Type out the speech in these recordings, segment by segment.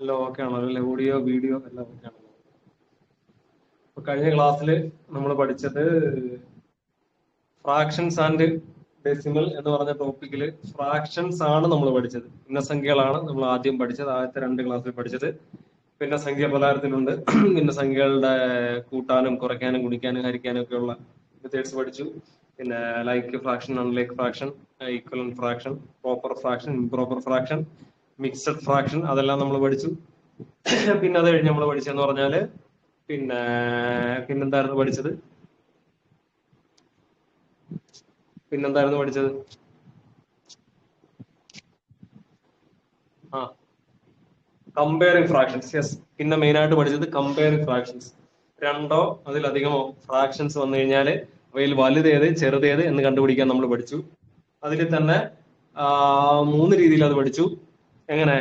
എല്ലാം ഓക്കെ ആണല്ലോ അല്ലെ? ഓഡിയോ വീഡിയോ എല്ലാം ഓക്കെ ആണല്ലോ? അപ്പൊ കഴിഞ്ഞ ക്ലാസ്സിൽ നമ്മൾ പഠിച്ചത് ഫ്രാക്ഷൻസ് ആൻഡ് ഡെസിമൽ എന്ന് പറഞ്ഞ ടോപ്പിക്കിൽ ഫ്രാക്ഷൻസ് ആണ് നമ്മൾ പഠിച്ചത്. ഭിന്നസംഖ്യകളാണ് നമ്മൾ ആദ്യം പഠിച്ചത്, ആദ്യത്തെ 2 ക്ലാസ്സിൽ പഠിച്ചത്. ഭിന്നസംഖ്യ പലതരത്തിലുണ്ട്. ഭിന്നസംഖ്യകളുടെ കൂട്ടാനും കുറയ്ക്കാനും ഗുണിക്കാനും ഹരിക്കാനും ഒക്കെയുള്ള മെത്തേഡ്സ് പഠിച്ചു. പിന്നെ like fraction, unlike fraction, equivalent fraction, proper fraction, improper fraction, mixed fraction, അതെല്ലാം നമ്മൾ പഠിച്ചു. പിന്നെ അത് കഴിഞ്ഞ് നമ്മൾ പഠിച്ചതെന്ന് പറഞ്ഞാല് പിന്നെന്തായിരുന്നു പഠിച്ചത്? ആ, കമ്പയറിംഗ് ഫ്രാക്ഷൻസ്. യെസ്, പിന്നെ മെയിൻ ആയിട്ട് പഠിച്ചത് കമ്പയറിംഗ് ഫ്രാക്ഷൻസ്. 2 അതിലധികമോ ഫ്രാക്ഷൻസ് വന്നു കഴിഞ്ഞാൽ അവയിൽ വലുതേത് ചെറുതേത് എന്ന് കണ്ടുപിടിക്കാൻ നമ്മൾ പഠിച്ചു. അതിൽ തന്നെ 3 രീതിയിൽ അത് പഠിച്ചു. എങ്ങനെ?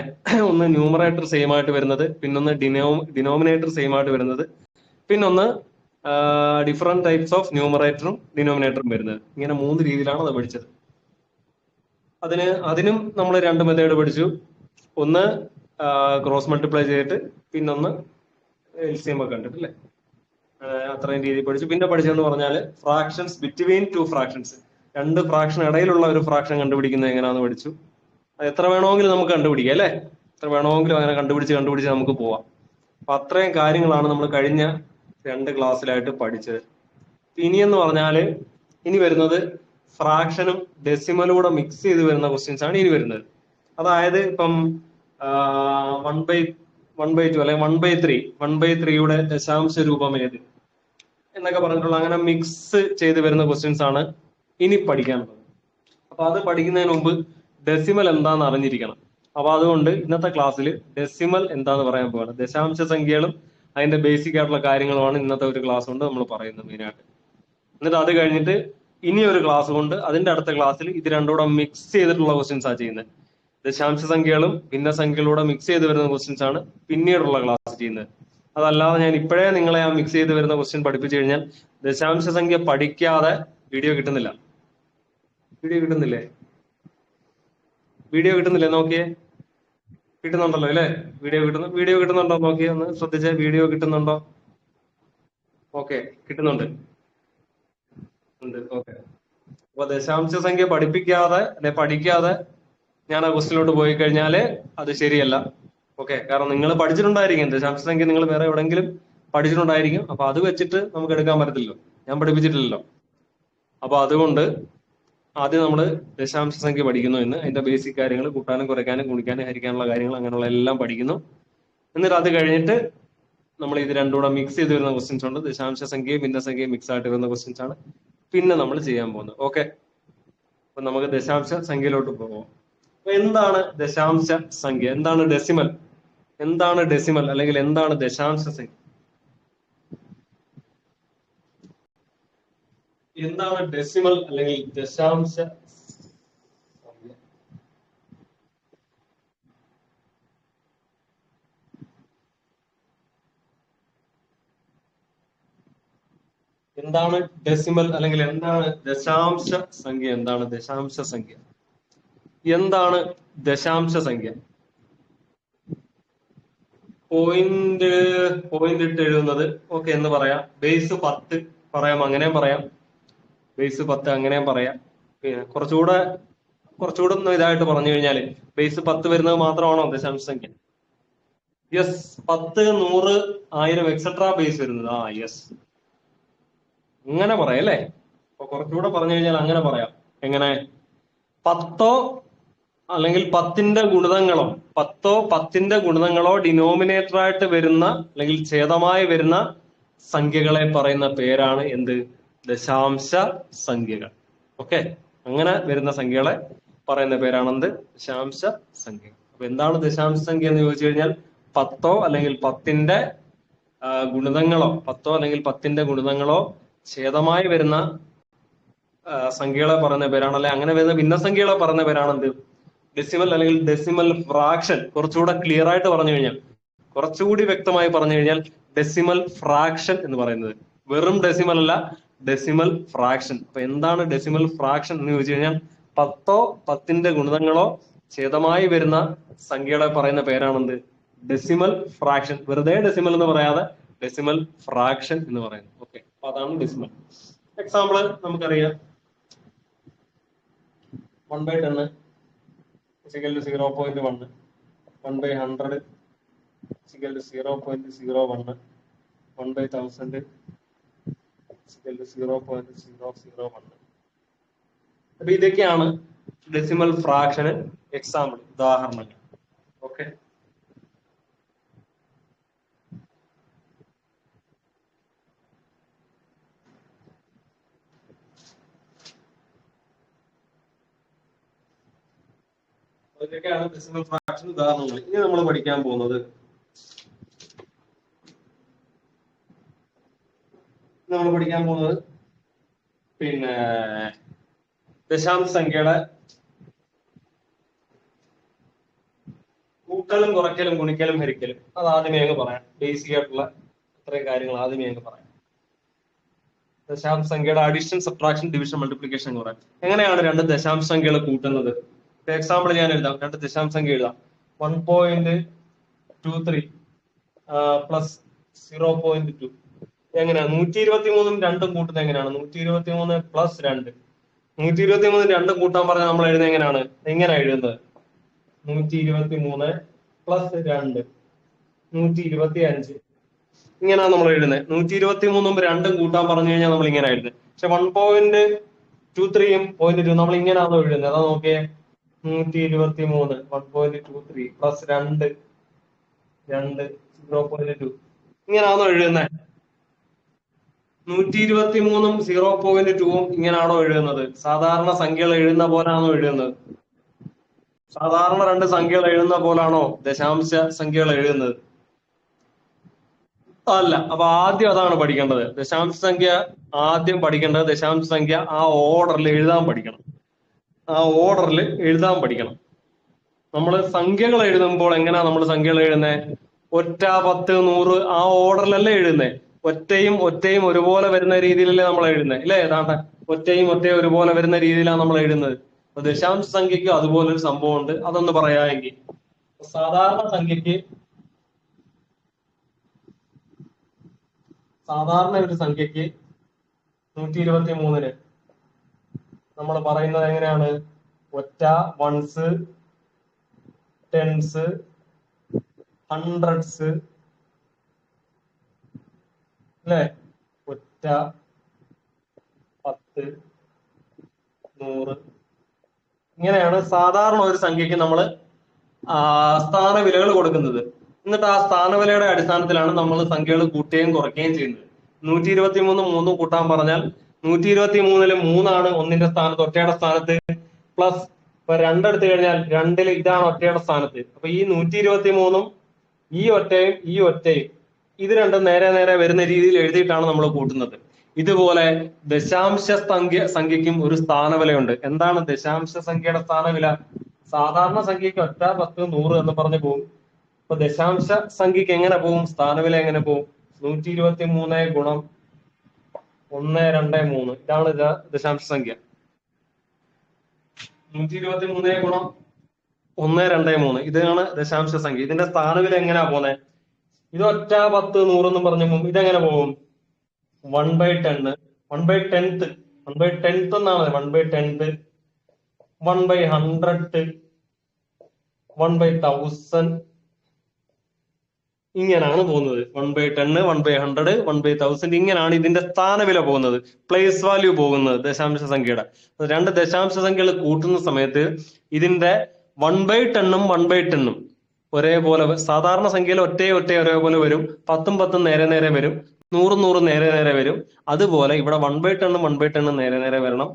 ഒന്ന് ന്യൂമറേറ്റർ സെയിം ആയിട്ട് വരുന്നത്, പിന്നൊന്ന് ഡിനോമിനേറ്റർ സെയിം ആയിട്ട് വരുന്നത്, പിന്നൊന്ന് ഡിഫറെന്റ് ടൈപ്സ് ഓഫ് ന്യൂമറേറ്ററും ഡിനോമിനേറ്ററും വരുന്നത്. ഇങ്ങനെ 3 രീതിയിലാണ് അത് പഠിച്ചത്. അതിനും നമ്മൾ 2 മെത്തേഡ് പഠിച്ചു. ഒന്ന് ക്രോസ് മൾട്ടിപ്ലൈ ചെയ്തിട്ട്, പിന്നൊന്ന് എൽസിഎം ഒക്കെ കണ്ടിട്ട് അല്ലേ? അത്രയും രീതി പഠിച്ചു. പിന്നെ പഠിച്ചതെന്ന് പറഞ്ഞാല് ഫ്രാക്ഷൻസ് ബിറ്റ്വീൻ 2 ഫ്രാക്ഷൻസ്, 2 ഫ്രാക്ഷൻ ഇടയിലുള്ള ഒരു ഫ്രാക്ഷൻ കണ്ടുപിടിക്കുന്നത് എങ്ങനെയാണെന്ന് പഠിച്ചു. അത് എത്ര വേണമെങ്കിലും നമുക്ക് കണ്ടുപിടിക്കാം അല്ലേ? എത്ര വേണമെങ്കിലും അങ്ങനെ കണ്ടുപിടിച്ച് നമുക്ക് പോവാം. അപ്പൊ അത്രയും കാര്യങ്ങളാണ് നമ്മൾ കഴിഞ്ഞ 2 ക്ലാസ്സിലായിട്ട് പഠിച്ചത്. ഇനിയെന്ന് പറഞ്ഞാല് ഇനി വരുന്നത് ഫ്രാക്ഷനും ഡെസിമലൂടെ മിക്സ് ചെയ്ത് വരുന്ന ക്വസ്റ്റ്യൻസ് ആണ് ഇനി വരുന്നത്. അതായത് ഇപ്പം 1/2 അല്ലെങ്കിൽ 1/3യുടെ ദശാംശ രൂപം ഏത് എന്നൊക്കെ പറഞ്ഞിട്ടുള്ള അങ്ങനെ മിക്സ് ചെയ്ത് വരുന്ന ക്വസ്റ്റ്യൻസ് ആണ് ഇനി പഠിക്കാനുള്ളത്. അപ്പൊ അത് പഠിക്കുന്നതിന് മുമ്പ് ഡെസിമൽ എന്താന്ന് അറിഞ്ഞിരിക്കണം. അപ്പൊ അതുകൊണ്ട് ഇന്നത്തെ ക്ലാസ്സിൽ ഡെസിമൽ എന്താന്ന് പറയാൻ പോവാണ്. ദശാംശ സംഖ്യകളും അതിന്റെ ബേസിക് ആയിട്ടുള്ള കാര്യങ്ങളുമാണ് ഇന്നത്തെ ഒരു ക്ലാസ് കൊണ്ട് നമ്മൾ പറയുന്നത് മെയിനായിട്ട്. എന്നിട്ട് അത് കഴിഞ്ഞിട്ട് ഇനി ഒരു ക്ലാസ് കൊണ്ട് അതിന്റെ അടുത്ത ക്ലാസ്സിൽ ഇത് രണ്ടുകൂടെ മിക്സ് ചെയ്തിട്ടുള്ള ക്വസ്റ്റ്യൻസ് ആണ് ചെയ്യുന്നത്. ദശാംശ സംഖ്യകളും ഭിന്നസംഖ്യകളൂടെ മിക്സ് ചെയ്ത് വരുന്ന ക്വസ്റ്റ്യൻസ് ആണ് പിന്നീടുള്ള ക്ലാസ് ചെയ്യുന്നത്. അതല്ലാതെ ഞാൻ ഇപ്പോഴേ നിങ്ങളെ ആ മിക്സ് ചെയ്ത് വരുന്ന ക്വസ്റ്റ്യൻ പഠിപ്പിച്ചു കഴിഞ്ഞാൽ ദശാംശ സംഖ്യ പഠിക്കാതെ വീഡിയോ കിട്ടുന്നില്ല. വീഡിയോ കിട്ടുന്നില്ലേ? നോക്കിയേ, കിട്ടുന്നുണ്ടല്ലോ അല്ലേ? വീഡിയോ കിട്ടുന്നുണ്ടോ? നോക്കിയേ, ഒന്ന് ശ്രദ്ധിച്ചേ. വീഡിയോ കിട്ടുന്നുണ്ടോ? ഓക്കെ, കിട്ടുന്നുണ്ട്. ഓക്കെ. അപ്പൊ ദശാംശ സംഖ്യ പഠിക്കാതെ ഞാൻ ആ ക്വസ്റ്റിലോട്ട് പോയി കഴിഞ്ഞാല് അത് ശരിയല്ല. ഓക്കെ, കാരണം നിങ്ങൾ പഠിച്ചിട്ടുണ്ടായിരിക്കും ദശാംശ സംഖ്യ, നിങ്ങൾ വേറെ എവിടെങ്കിലും പഠിച്ചിട്ടുണ്ടായിരിക്കും. അപ്പൊ അത് വെച്ചിട്ട് നമുക്ക് എടുക്കാൻ പറ്റത്തില്ലല്ലോ, ഞാൻ പഠിപ്പിച്ചിട്ടില്ലല്ലോ. അപ്പൊ അതുകൊണ്ട് ആദ്യം നമ്മൾ ദശാംശ സംഖ്യ പഠിക്കുന്നു, എന്ന് അതിന്റെ ബേസിക് കാര്യങ്ങൾ, കൂട്ടാനും കുറയ്ക്കാനും ഗുണിക്കാനും ഹരിക്കാനുള്ള കാര്യങ്ങൾ, അങ്ങനെയുള്ള എല്ലാം പഠിക്കുന്നു. എന്നിട്ട് അത് കഴിഞ്ഞിട്ട് നമ്മൾ ഇത് രണ്ടുകൂടെ മിക്സ് ചെയ്ത് വരുന്ന ക്വസ്റ്റ്യൻസ് ഉണ്ട്. ദശാംശ സംഖ്യയും ഭിന്നസംഖ്യയും മിക്സ് ആയിട്ട് വരുന്ന ക്വസ്റ്റ്യൻസ് ആണ് പിന്നെ നമ്മൾ ചെയ്യാൻ പോകുന്നത്. ഓക്കെ, അപ്പൊ നമുക്ക് ദശാംശ സംഖ്യയിലോട്ട് പോകാം. അപ്പൊ എന്താണ് ദശാംശ സംഖ്യ? എന്താണ് ഡെസിമൽ? അല്ലെങ്കിൽ എന്താണ് ദശാംശ സംഖ്യ? എന്താണ് ഡെസിമൽ അല്ലെങ്കിൽ ദശാംശ സംഖ്യ? എന്താണ് ഡെസിമൽ അല്ലെങ്കിൽ എന്താണ് ദശാംശ സംഖ്യ? എന്താണ് ദശാംശ സംഖ്യ? പോയിന്റ് ഇട്ട് എഴുതുന്നത് ഓക്കെ എന്ന് പറയാം. ബേസ് 10 പറയാം, അങ്ങനെയും പറയാം. ബേസ് 10 അങ്ങനെയും പറയാം. പിന്നെ കുറച്ചുകൂടെ ഒന്ന് ഇതായിട്ട് പറഞ്ഞു കഴിഞ്ഞാല് ബേസ് 10 വരുന്നത് മാത്രമാണോ ദശാംശ സംഖ്യ? യെസ്, 10, 100, 1000 എക്സെട്രാ ബേസ് വരുന്നത്. യെസ്, അങ്ങനെ പറയാം അല്ലേ? അപ്പൊ കുറച്ചുകൂടെ പറഞ്ഞു കഴിഞ്ഞാൽ അങ്ങനെ പറയാം. എങ്ങനെ? 10 അല്ലെങ്കിൽ 10ന്റെ ഗുണിതങ്ങളോ ഡിനോമിനേറ്റർ ആയിട്ട് വരുന്ന അല്ലെങ്കിൽ ഛേദമായി വരുന്ന സംഖ്യകളെ പറയുന്ന പേരാണ് എന്ത്? ദശാംശ സംഖ്യകൾ. ഓക്കെ, അങ്ങനെ വരുന്ന സംഖ്യകളെ പറയുന്ന പേരാണ് എന്ത്? ദശാംശ സംഖ്യ. അപ്പൊ എന്താണ് ദശാംശ സംഖ്യ എന്ന് ചോദിച്ചു കഴിഞ്ഞാൽ 10 അല്ലെങ്കിൽ 10ന്റെ ഗുണിതങ്ങളോ ഛേദമായി വരുന്ന സംഖ്യകളെ പറയുന്ന പേരാണ്, അല്ലെ അങ്ങനെ വരുന്ന ഭിന്നസംഖ്യകളെ പറയുന്ന പേരാണ് എന്ത്? ഡെസിമൽ അല്ലെങ്കിൽ ഡെസിമൽ ഫ്രാക്ഷൻ. കുറച്ചുകൂടെ ക്ലിയർ ആയിട്ട് പറഞ്ഞു കഴിഞ്ഞാൽ, കുറച്ചുകൂടി വ്യക്തമായി പറഞ്ഞു കഴിഞ്ഞാൽ ഡെസിമൽ ഫ്രാക്ഷൻ എന്ന് പറയുന്നത്. വെറും ഡെസിമൽ അല്ല, ഡെസിമൽ ഫ്രാക്ഷൻ. അപ്പൊ എന്താണ് ഡെസിമൽ ഫ്രാക്ഷൻ എന്ന് ചോദിച്ചു കഴിഞ്ഞാൽ 10, 10ന്റെ ഗുണിതങ്ങളോ ഛേദമായി വരുന്ന സംഖ്യകളെ പറയുന്ന പേരാണെന്ത്? Decimal fraction. വെറുതെ ഡെസിമൽ എന്ന് പറയാതെ ഡെസിമൽ ഫ്രാക്ഷൻ എന്ന് പറയുന്നത്. ഓക്കെ, അപ്പൊ അതാണ് ഡെസിമൽ. എക്സാമ്പിൾ നമുക്കറിയാം, 1/10 is equal to 0.1, 1/100 is equal to 0.01, 1/1000 is equal to 0.001. അപ്പൊ ഇതൊക്കെയാണ് ഡെസിമൽ ഫ്രാക്ഷന് എക്സാമ്പിൾ, ഉദാഹരണങ്ങൾ. ഓക്കെ, ഇതൊക്കെയാണ് ഡെസിമൽ ഫ്രാക്ഷൻ ഉദാഹരണങ്ങൾ. ഇനി നമ്മൾ പഠിക്കാൻ പോകുന്നത് പിന്നെ ദശാംശ സംഖ്യയുടെ കൂട്ടലും കുറയ്ക്കലും ഗുണിക്കലും ഹരിക്കലും. അത് ആദ്യമേ അങ്ങ് പറയാം. ബേസിക് ആയിട്ടുള്ള ഇത്രയും കാര്യങ്ങൾ ആദ്യമേ അങ്ങ് പറയാം. ദശാംശ സംഖ്യയുടെ അഡീഷൻ, സബ്ട്രാക്ഷൻ, ഡിവിഷൻ, മൾട്ടിപ്ലിക്കേഷൻ എന്ന് പറയാം. എങ്ങനെയാണ് രണ്ട് ദശാംശ സംഖ്യകൾ കൂട്ടുന്നത്? എക്സാമ്പിൾ ഞാൻ എഴുതാം. രണ്ട് ദശാംശ സംഖ്യ എഴുതാം. 1.23 പ്ലസ് 0.2. എങ്ങനെയാണ് 123 രണ്ടും കൂട്ടുന്നത്? എങ്ങനെയാണ് 123 പ്ലസ് 2? 123 രണ്ടും കൂട്ടാൻ പറഞ്ഞാൽ നമ്മൾ എഴുതുന്നത് എങ്ങനെയാണ്? എങ്ങനെ എഴുതുന്നത്? 123 പ്ലസ് 2 125. ഇങ്ങനെയാണ് നമ്മൾ എഴുതുന്നത്. 123 രണ്ടും കൂട്ടാൻ പറഞ്ഞു കഴിഞ്ഞാൽ നമ്മൾ ഇങ്ങനെ എഴുതുന്നത്. പക്ഷെ 1.23 0.2 നമ്മൾ ഇങ്ങനെയാണോ എഴുതുന്നത്? അതാ നോക്കിയേ, 123 1.23 പ്ലസ് 2 0.2 ഇങ്ങനെയാണോ എഴുതുന്നത്? 123 0.2 ഇങ്ങനെയാണോ എഴുതുന്നത്? സാധാരണ സംഖ്യകൾ എഴുതുന്ന പോലാണോ എഴുതുന്നത്? സാധാരണ രണ്ട് സംഖ്യകൾ എഴുതുന്ന പോലാണോ ദശാംശ സംഖ്യകൾ എഴുതുന്നത്? അല്ല. അപ്പൊ ആദ്യം അതാണ് പഠിക്കേണ്ടത്. ദശാംശ സംഖ്യ ആദ്യം പഠിക്കേണ്ടത്, ദശാംശ സംഖ്യ ആ ഓർഡറിൽ എഴുതാൻ പഠിക്കണം. നമ്മൾ സംഖ്യകൾ എഴുതുമ്പോൾ എങ്ങനെയാ നമ്മൾ സംഖ്യകൾ എഴുതുന്നത്? ഒറ്റ, 10, 100 ആ ഓർഡറിലല്ലേ എഴുതുന്നത്. ഒറ്റയും ഒരുപോലെ വരുന്ന രീതിയിലല്ലേ നമ്മൾ എഴുതുന്നത്, ഇല്ലേ? ഏതാണ്ട് ഒറ്റയും ഒരുപോലെ വരുന്ന രീതിയിലാണ് നമ്മൾ എഴുതുന്നത്. അപ്പൊ ദശാംശ സംഖ്യക്ക് അതുപോലൊരു സംഭവം ഉണ്ട്. അതൊന്ന് പറയാമെങ്കിൽ, സാധാരണ ഒരു സംഖ്യക്ക് 123 നമ്മൾ പറയുന്നത് എങ്ങനെയാണ്? ഒറ്റ, വൺസ്, ടെൻസ്, ഹൺഡ്രഡ്സ്, അല്ലേ? ഒറ്റ, 10, 100 ഇങ്ങനെയാണ് സാധാരണ ഒരു സംഖ്യക്ക് നമ്മൾ സ്ഥാനവിലകൾ കൊടുക്കുന്നത്. എന്നിട്ട് ആ സ്ഥാനവിലയുടെ അടിസ്ഥാനത്തിലാണ് നമ്മൾ സംഖ്യകൾ കൂട്ടുകയും കുറയ്ക്കുകയും ചെയ്യുന്നത്. 123 3 കൂട്ടാൻ പറഞ്ഞാൽ 123 3 ഒന്നിന്റെ സ്ഥാനത്ത്, ഒറ്റയുടെ സ്ഥാനത്ത്. പ്ലസ് ഇപ്പൊ 2 എടുത്തു കഴിഞ്ഞാൽ 2 ഇതാണ് ഒറ്റയുടെ സ്ഥാനത്ത്. അപ്പൊ ഈ 123 ഈ ഒറ്റയും ഇത് രണ്ടും നേരെ വരുന്ന രീതിയിൽ എഴുതിയിട്ടാണ് നമ്മൾ കൂട്ടുന്നത്. ഇതുപോലെ ദശാംശ സംഖ്യക്കും ഒരു സ്ഥാനവിലയുണ്ട്. എന്താണ് ദശാംശ സംഖ്യയുടെ സ്ഥാനവില? സാധാരണ സംഖ്യക്ക് ഒറ്റ, 10, 100 എന്ന് പറഞ്ഞു പോകും. അപ്പൊ ദശാംശ സംഖ്യക്ക് എങ്ങനെ പോകും? സ്ഥാനവില എങ്ങനെ പോകും? 123 ഗുണം 1, 2, 3 ഇതാണ് ദശാംശ സംഖ്യ. 123 ഗുണം 1, 2, 3 ഇതാണ് ദശാംശ സംഖ്യ. ഇതിന്റെ സ്ഥാനവില എങ്ങനെയാ പോന്നെ? ഇത് ഒറ്റ, 10, 100 എന്നും പറഞ്ഞു പോകും. ഇതെങ്ങനെ പോകും? 1/10 1/10 എന്നാണ്. 1/10 1/100 1/1000 ഇങ്ങനെയാണ് പോകുന്നത്. 1/10 1/100 1/1000 ഇങ്ങനെയാണ് ഇതിന്റെ സ്ഥാനവില പോകുന്നത്, പ്ലേസ് വാല്യൂ പോകുന്നത് ദശാംശ സംഖ്യയുടെ. രണ്ട് ദശാംശ സംഖ്യകൾ കൂട്ടുന്ന സമയത്ത് ഇതിന്റെ 1/10 1/10 ഒരേപോലെ, സാധാരണ സംഖ്യയിൽ ഒറ്റ ഒരേപോലെ വരും. 10 10 നേരെ വരും. 100 നേരെ വരും. അതുപോലെ ഇവിടെ 1/10 1/10 നേരെ വരണം.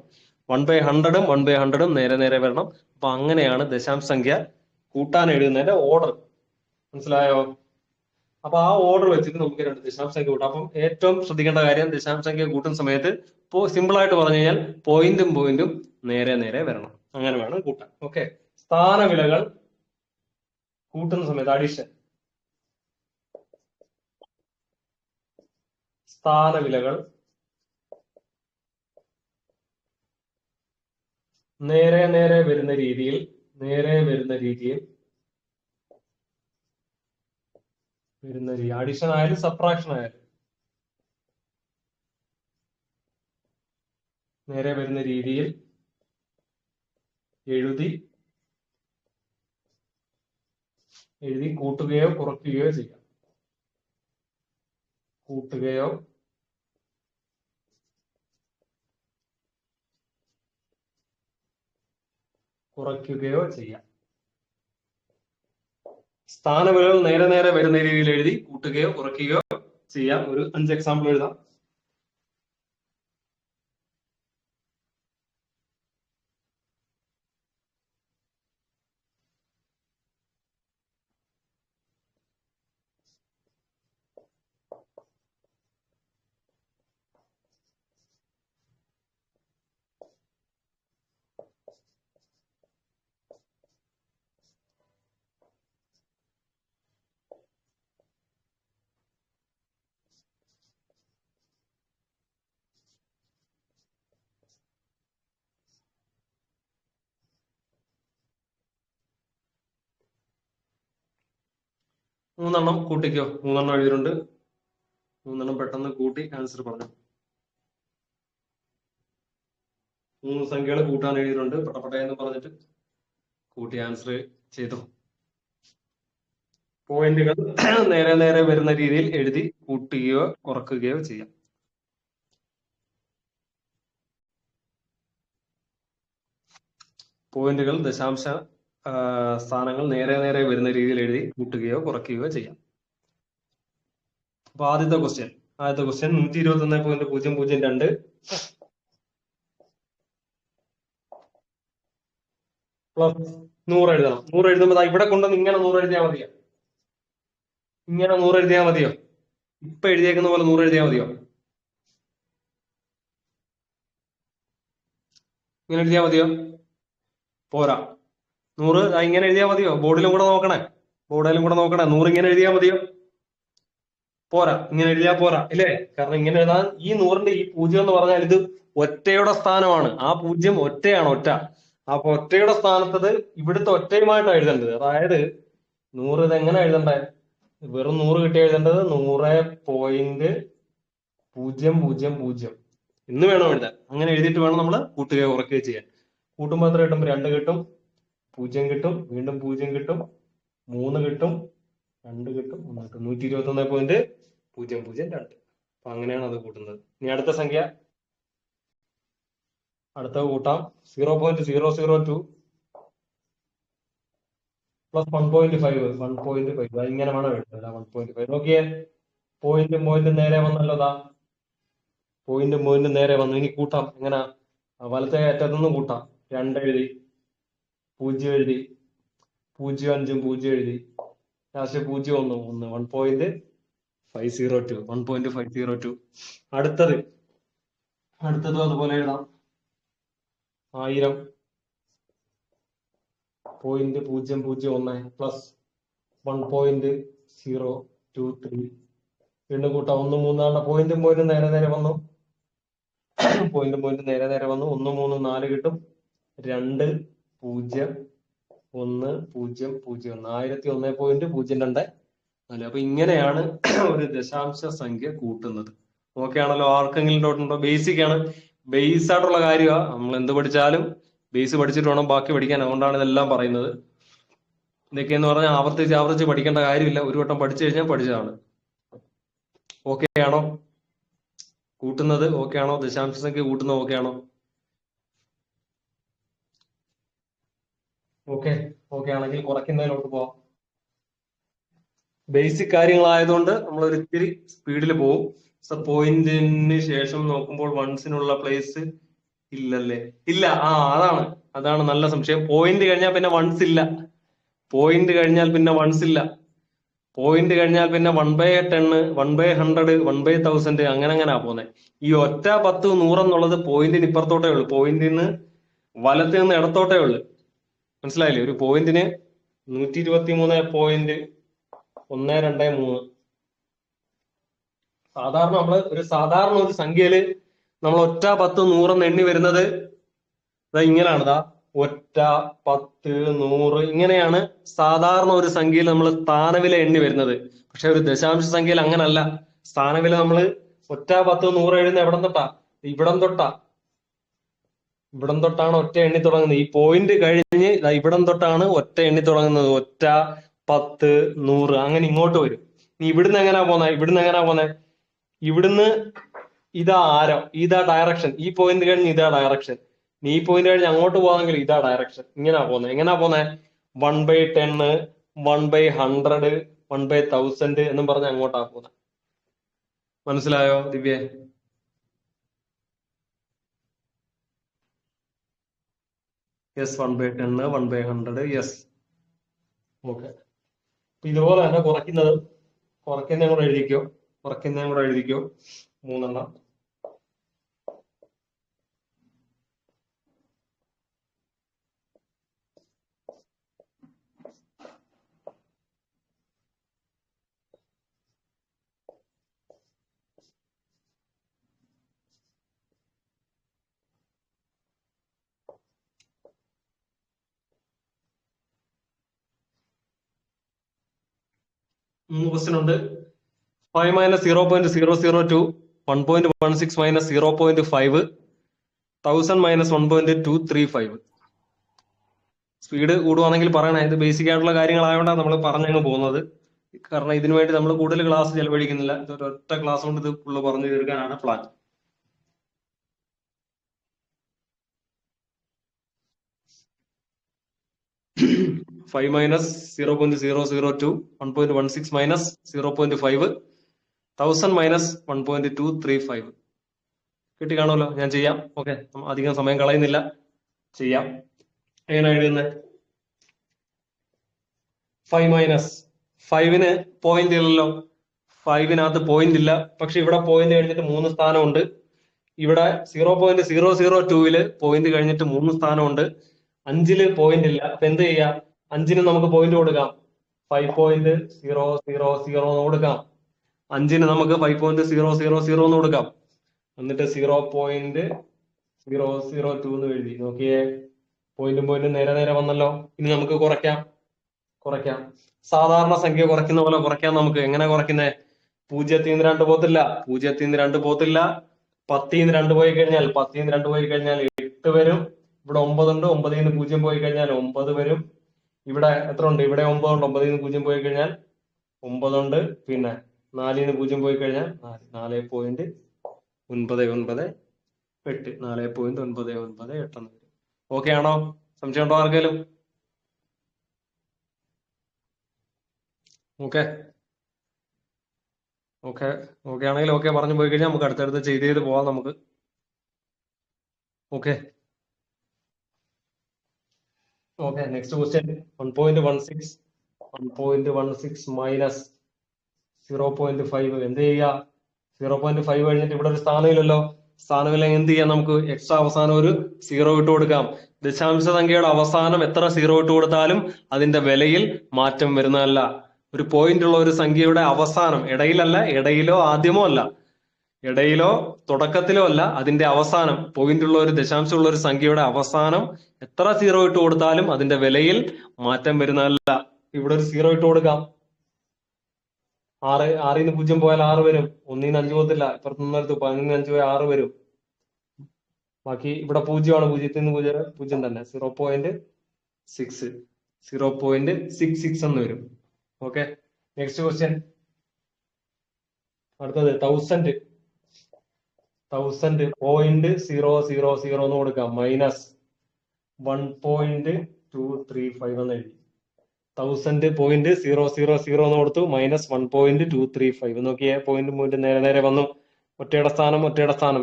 1/100 1/100 നേരെ വരണം. അപ്പൊ അങ്ങനെയാണ് ദശാംശ സംഖ്യ കൂട്ടാൻ എഴുതുന്നതിന്റെ ഓർഡർ. മനസ്സിലായോ? അപ്പൊ ആ ഓർഡർ വെച്ചിട്ട് നമുക്ക് രണ്ട് ദശാംശ സംഖ്യ കൂട്ടാം. അപ്പം ഏറ്റവും ശ്രദ്ധിക്കേണ്ട കാര്യം, ദശാംശ സംഖ്യ കൂട്ടുന്ന സമയത്ത് സിമ്പിൾ ആയിട്ട് പറഞ്ഞു കഴിഞ്ഞാൽ പോയിന്റും നേരെ വരണം. അങ്ങനെ വേണം കൂട്ടാൻ. ഓക്കെ, സ്ഥാനവിലകൾ കൂട്ടുന്ന സമയത്ത് അഡീഷൻ, സ്ഥാനവിലകൾ നേരെ വരുന്ന രീതിയിൽ വരുന്ന രീതി, അഡീഷൻ ആയാലും സബ്ട്രാക്ഷൻ ആയാലും നേരെ വരുന്ന രീതിയിൽ എഴുതി കൂട്ടുകയോ കുറയ്ക്കുകയോ ചെയ്യാം. കൂട്ടുകയോ കുറയ്ക്കുകയോ ചെയ്യാം. സ്ഥാനവിലകൾ നേരെ നേരെ വരുന്ന രീതിയിൽ എഴുതി കൂട്ടുകയോ കുറയ്ക്കുകയോ ചെയ്യാം. ഒരു 5 എക്സാമ്പിൾ എഴുതാം. മൂന്നെണ്ണം കൂട്ടിക്കോ. 3 എഴുതിയിട്ടുണ്ട്. 3 പെട്ടെന്ന് കൂട്ടി ആൻസർ പറഞ്ഞു. 3 സംഖ്യകൾ കൂട്ടാൻ എഴുതിയിട്ടുണ്ട്. പട്ടപ്പട്ടയെന്ന് പറഞ്ഞിട്ട് കൂട്ടി ആൻസർ ചെയ്തു. പോയിന്റുകൾ നേരെ നേരെ വരുന്ന രീതിയിൽ എഴുതി കൂട്ടുകയോ കുറയ്ക്കുകയോ ചെയ്യാം. പോയിന്റുകൾ ദശാംശ സ്ഥാനങ്ങൾ നേരെ നേരെ വരുന്ന രീതിയിൽ എഴുതി കൂട്ടുകയോ കുറയ്ക്കുകയോ ചെയ്യാം. അപ്പൊ ആദ്യത്തെ ക്വസ്റ്റ്യൻ 121.002 പ്ലസ് 100 എഴുതണം. 100 എഴുതുമ്പോൾ ഇവിടെ കൊണ്ടുവന്ന് ഇങ്ങനെ 100 എഴുതിയാൽ മതിയോ? ഇങ്ങനെ 100 എഴുതിയാൽ മതിയോ? ഇപ്പൊ എഴുതിയേക്കുന്ന പോലെ 100 എഴുതിയാൽ മതിയോ? ഇങ്ങനെ എഴുതിയാൽ മതിയോ? പോരാ. 100 ഇങ്ങനെ എഴുതിയാൽ മതിയോ? ബോർഡിലും കൂടെ നോക്കണേ. 100 ഇങ്ങനെ എഴുതിയാൽ മതിയോ? പോരാ. ഇങ്ങനെ എഴുതിയാൽ പോരാ ഇല്ലേ? കാരണം ഇങ്ങനെ എഴുതാൻ ഈ 100ന്റെ ഈ 0 എന്ന് പറഞ്ഞാൽ ഇത് ഒറ്റയുടെ സ്ഥാനമാണ്. ആ 0 ഒറ്റയാണ്, ഒറ്റ. അപ്പൊ ഒറ്റയുടെ സ്ഥാനത്തത് ഇവിടുത്തെ ഒറ്റയുമായിട്ടാണ് എഴുതേണ്ടത്. അതായത് 100 ഇത് എങ്ങനെ എഴുതണ്ടേ? വെറും 100 കിട്ടി എഴുതേണ്ടത് 100.000 എന്ന് വേണം എഴുതാൻ. അങ്ങനെ എഴുതിയിട്ട് വേണം നമ്മൾ കൂട്ടുകയോ കുറയ്ക്കുകയോ ചെയ്യാൻ. കൂട്ടുമ്പോൾ എത്ര കിട്ടും? 2 കിട്ടും, 0 കിട്ടും, വീണ്ടും 0 കിട്ടും, 3 കിട്ടും, 2 കിട്ടും, 1 കിട്ടും. 121.002. അപ്പൊ അങ്ങനെയാണ് അത് കൂട്ടുന്നത്. ഇനി അടുത്ത സംഖ്യ കൂട്ടാം. 0.002 പ്ലസ് 1.5. ഇങ്ങനെ വേണം എഴുതുന്നത്. 1.5 നോക്കിയേ. പോയിന്റ് നേരെ വന്നല്ലോ. പോയിന്റ് നേരെ വന്നു. ഇനി കൂട്ടാം. എങ്ങനെ? വലത്തെ അറ്റത്തുനിന്ന് കൂട്ടാം. 2 എഴുതി, 0 എഴുതി, 0 5 0 എഴുതി, ലാസ്റ്റ് 0 1 1.502. 1.502. അടുത്തത് അതുപോലെ എഴുതാം. 1000.001 പ്ലസ് 1.023. വീണ്ടും കൂട്ടാം. 1 3 പോയിന്റ് നേരെ നേരെ വന്നു. പോയിന്റ് നേരെ നേരെ വന്നു. 1 3 4 കിട്ടും. 2 0 1 0 0 1001.024. അപ്പൊ ഇങ്ങനെയാണ് ഒരു ദശാംശ സംഖ്യ കൂട്ടുന്നത്. ഓക്കെ ആണല്ലോ? ആർക്കെങ്കിലും ഡൗട്ട് ഉണ്ടോ? ബേസിക് ആണ്, ബേസ് ആയിട്ടുള്ള കാര്യമാണ്. നമ്മൾ എന്ത് പഠിച്ചാലും ബേസ് പഠിച്ചിട്ട് വേണം ബാക്കി പഠിക്കാൻ. അതുകൊണ്ടാണ് ഇതെല്ലാം പറയുന്നത്. ഇതൊക്കെയെന്ന് പറഞ്ഞാൽ ആവർത്തിച്ച് പഠിക്കേണ്ട കാര്യമില്ല. ഒരു വട്ടം പഠിച്ചു കഴിഞ്ഞാൽ പഠിച്ചതാണ്. ഓക്കെ ആണോ? കൂട്ടുന്നത് ഓക്കെ ആണോ? ദശാംശ സംഖ്യ കൂട്ടുന്നത് ഓക്കെ ആണോ? ഓക്കെ ആണെങ്കിൽ കുറയ്ക്കുന്നതിലോട്ട് പോവാം. ബേസിക് കാര്യങ്ങളായതുകൊണ്ട് നമ്മൾ ഒരിത്തിരി സ്പീഡിൽ പോവും. പോയിന്റിന് ശേഷം നോക്കുമ്പോൾ വൺസിനുള്ള പ്ലേസ് ഇല്ലല്ലേ? ഇല്ല. അതാണ് നല്ല സംശയം. പോയിന്റ് കഴിഞ്ഞാൽ പിന്നെ വൺസ് ഇല്ല. പോയിന്റ് കഴിഞ്ഞാൽ പിന്നെ 1/10, 1/100, 1/1000 അങ്ങനെയാ പോകുന്നത്. ഈ ഒറ്റ 10 100 എന്നുള്ളത് പോയിന്റിന് ഇപ്പുറത്തോട്ടേ ഉള്ളു. പോയിന്റിന് വലത്ത് നിന്ന് ഇടത്തോട്ടേ ഉള്ളു. മനസ്സിലായില്ലേ? ഒരു പോയിന്റിന് 123.123. സാധാരണ ഒരു സംഖ്യയില് നമ്മൾ ഒറ്റ 10 100 എണ്ണി വരുന്നത് ഇങ്ങനെയാണ്. ഒറ്റ 10 100 ഇങ്ങനെയാണ് സാധാരണ ഒരു സംഖ്യയിൽ നമ്മൾ സ്ഥാനവില എണ്ണി വരുന്നത്. പക്ഷെ ഒരു ദശാംശ സംഖ്യയിൽ അങ്ങനല്ല. സ്ഥാനവില നമ്മള് ഒറ്റ 10 100 എഴുതുന്ന എവിടം തൊട്ടാ? ഇവിടം തൊട്ടാ. ഇവിടം തൊട്ടാണ് ഒറ്റ എണ്ണി തുടങ്ങുന്നത്. ഈ പോയിന്റ് കഴിഞ്ഞ് ഇവിടം തൊട്ടാണ് ഒറ്റ എണ്ണി തുടങ്ങുന്നത്. ഒറ്റ 10 100 അങ്ങനെ ഇങ്ങോട്ട് വരും. നീ ഇവിടുന്ന് എങ്ങനെയാ പോന്നെ? ഇവിടുന്ന് ഇതാ ആരം, ഇതാ ഡയറക്ഷൻ. ഈ പോയിന്റ് കഴിഞ്ഞ് ഇതാ ഡയറക്ഷൻ. നീ ഈ പോയിന്റ് കഴിഞ്ഞ് അങ്ങോട്ട് പോകാമെങ്കിൽ ഇതാ ഡയറക്ഷൻ. എങ്ങനെയാ പോന്നെ? 1/10, 1/100, 1/1000 എന്നും പറഞ്ഞ് അങ്ങോട്ടാ പോകുന്നത്. മനസ്സിലായോ ദിവ്യ? യെസ്, 1/10, 1/100. Yes, okay. ഇതുപോലെ തന്നെ കുറയ്ക്കുന്നതും കൂടെ എഴുതിക്കോ. 3 ക്വസ്റ്റ്യൻ ഉണ്ട്. 5 - 0.002, 1.16 - 0.5, 1000 - 1.235. സ്പീഡ് കൂടുവാണെങ്കിൽ പറയണേ. ഇത് ബേസിക് ആയിട്ടുള്ള കാര്യങ്ങളായതുകൊണ്ടാണ് നമ്മൾ പറഞ്ഞങ്ങ് പോകുന്നത്. കാരണം ഇതിനു വേണ്ടി നമ്മൾ കൂടുതൽ ക്ലാസ് ചെലവഴിക്കുന്നില്ല. ഒറ്റ ക്ലാസ് കൊണ്ട് ഇത് ഫുള്ള് പറഞ്ഞു തീർക്കാനാണ് പ്ലാൻ. Five minus 0.002, 1.16 - 0.5, 1000 - 1.235. കിട്ടി കാണുമല്ലോ. ഞാൻ ചെയ്യാം. ഓക്കെ, അധികം സമയം കളയുന്നില്ല, ചെയ്യാം. എങ്ങനെ എഴുതുന്നത്? 5 - 5ന് പോയിന്റ് ഇല്ലല്ലോ. 5നകത്ത് പോയിന്റ് ഇല്ല. പക്ഷെ ഇവിടെ പോയിന്റ് കഴിഞ്ഞിട്ട് 3 സ്ഥാനമുണ്ട്. ഇവിടെ 0.002 പോയിന്റ് കഴിഞ്ഞിട്ട് 3 സ്ഥാനമുണ്ട്. 5 പോയിന്റ് ഇല്ല. അപ്പൊ എന്ത് ചെയ്യാം? 5ന് നമുക്ക് പോയിന്റ് കൊടുക്കാം. 5.000 കൊടുക്കാം. 5ന് നമുക്ക് 5.000 എന്ന് കൊടുക്കാം. എന്നിട്ട് 0.002 എന്ന് എഴുതി. നോക്കിയേ, പോയിന്റും നേരെ വന്നല്ലോ. ഇനി നമുക്ക് കുറയ്ക്കാം. സാധാരണ സംഖ്യ കുറയ്ക്കുന്ന പോലെ കുറയ്ക്കാം. നമുക്ക് എങ്ങനെ കുറയ്ക്കുന്നേ? 0-ന്ന് 2 പോത്തില്ല. 0-ന്ന് 2 പോത്തില്ല. 10-ന്ന് 2 പോയി കഴിഞ്ഞാൽ 8 വരും. ഇവിടെ 9 ഉണ്ട്. 9-ന്ന് 0 പോയി കഴിഞ്ഞാൽ 9 വരും. ഇവിടെ എത്ര ഉണ്ട്? ഇവിടെ 9 ഉണ്ട്. 9-ന്ന് 0 പോയി കഴിഞ്ഞാൽ 9 ഉണ്ട്. പിന്നെ 4-ന്ന് 0 പോയി കഴിഞ്ഞാൽ 4.998. 4.998. ഓക്കെ ആണോ? സംശയം ഉണ്ടോ ആർക്കെങ്കിലും? ഓക്കെ ആണെങ്കിൽ ഓക്കെ പറഞ്ഞു പോയി കഴിഞ്ഞാൽ നമുക്ക് അടുത്തടുത്ത് ചെയ്ത് പോവാം നമുക്ക്. Okay, next question. 1.16 മൈനസ് 0.5. എന്ത് ചെയ്യുക? 0.5 കഴിഞ്ഞിട്ട് ഇവിടെ ഒരു സ്ഥാനമില്ലല്ലോ. സ്ഥാനമില്ല, എന്ത് ചെയ്യാം? നമുക്ക് എക്സ്ട്രാ അവസാനം ഒരു 0 ഇട്ട് കൊടുക്കാം. ദശാംശ സംഖ്യയുടെ അവസാനം എത്ര 0 ഇട്ട് കൊടുത്താലും അതിന്റെ വിലയിൽ മാറ്റം വരുന്നതല്ല. ഒരു പോയിന്റ് ഉള്ള ഒരു സംഖ്യയുടെ അവസാനം, ഇടയിലല്ല, ഇടയിലോ ആദ്യമോ അല്ല, ഇടയിലോ തുടക്കത്തിലോ അല്ല, അതിന്റെ അവസാനം പോയിന്റ് ഉള്ള ഒരു ദശാംശമുള്ള ഒരു സംഖ്യയുടെ അവസാനം എത്ര 0 ഇട്ട് കൊടുത്താലും അതിന്റെ വിലയിൽ മാറ്റം വരുന്നതല്ല. ഇവിടെ ഒരു 0 ഇട്ട് കൊടുക്കാം. 6-ന്ന് 0 പോയാൽ 6 വരും. 1-ന്ന് 5 പോകത്തില്ല. ഇപ്പുറത്ത് നിന്നെടുത്ത് 11-ന്ന് 5 പോയാൽ 6 വരും. ബാക്കി ഇവിടെ 0 ആണ്. 0-ന്ന് 0 തന്നെ. 0.66 എന്ന് വരും. Okay, next question. അടുത്തത് 1000. 0.000 എന്ന് കൊടുക്കാം. മൈനസ് 1.235 എന്ന് എഴുതി. 1000.000 എന്ന് കൊടുത്തു. മൈനസ് 1.235. നോക്കിയേ, പോയിന്റ് നേരെ വന്നു. ഒറ്റയുടെ സ്ഥാനം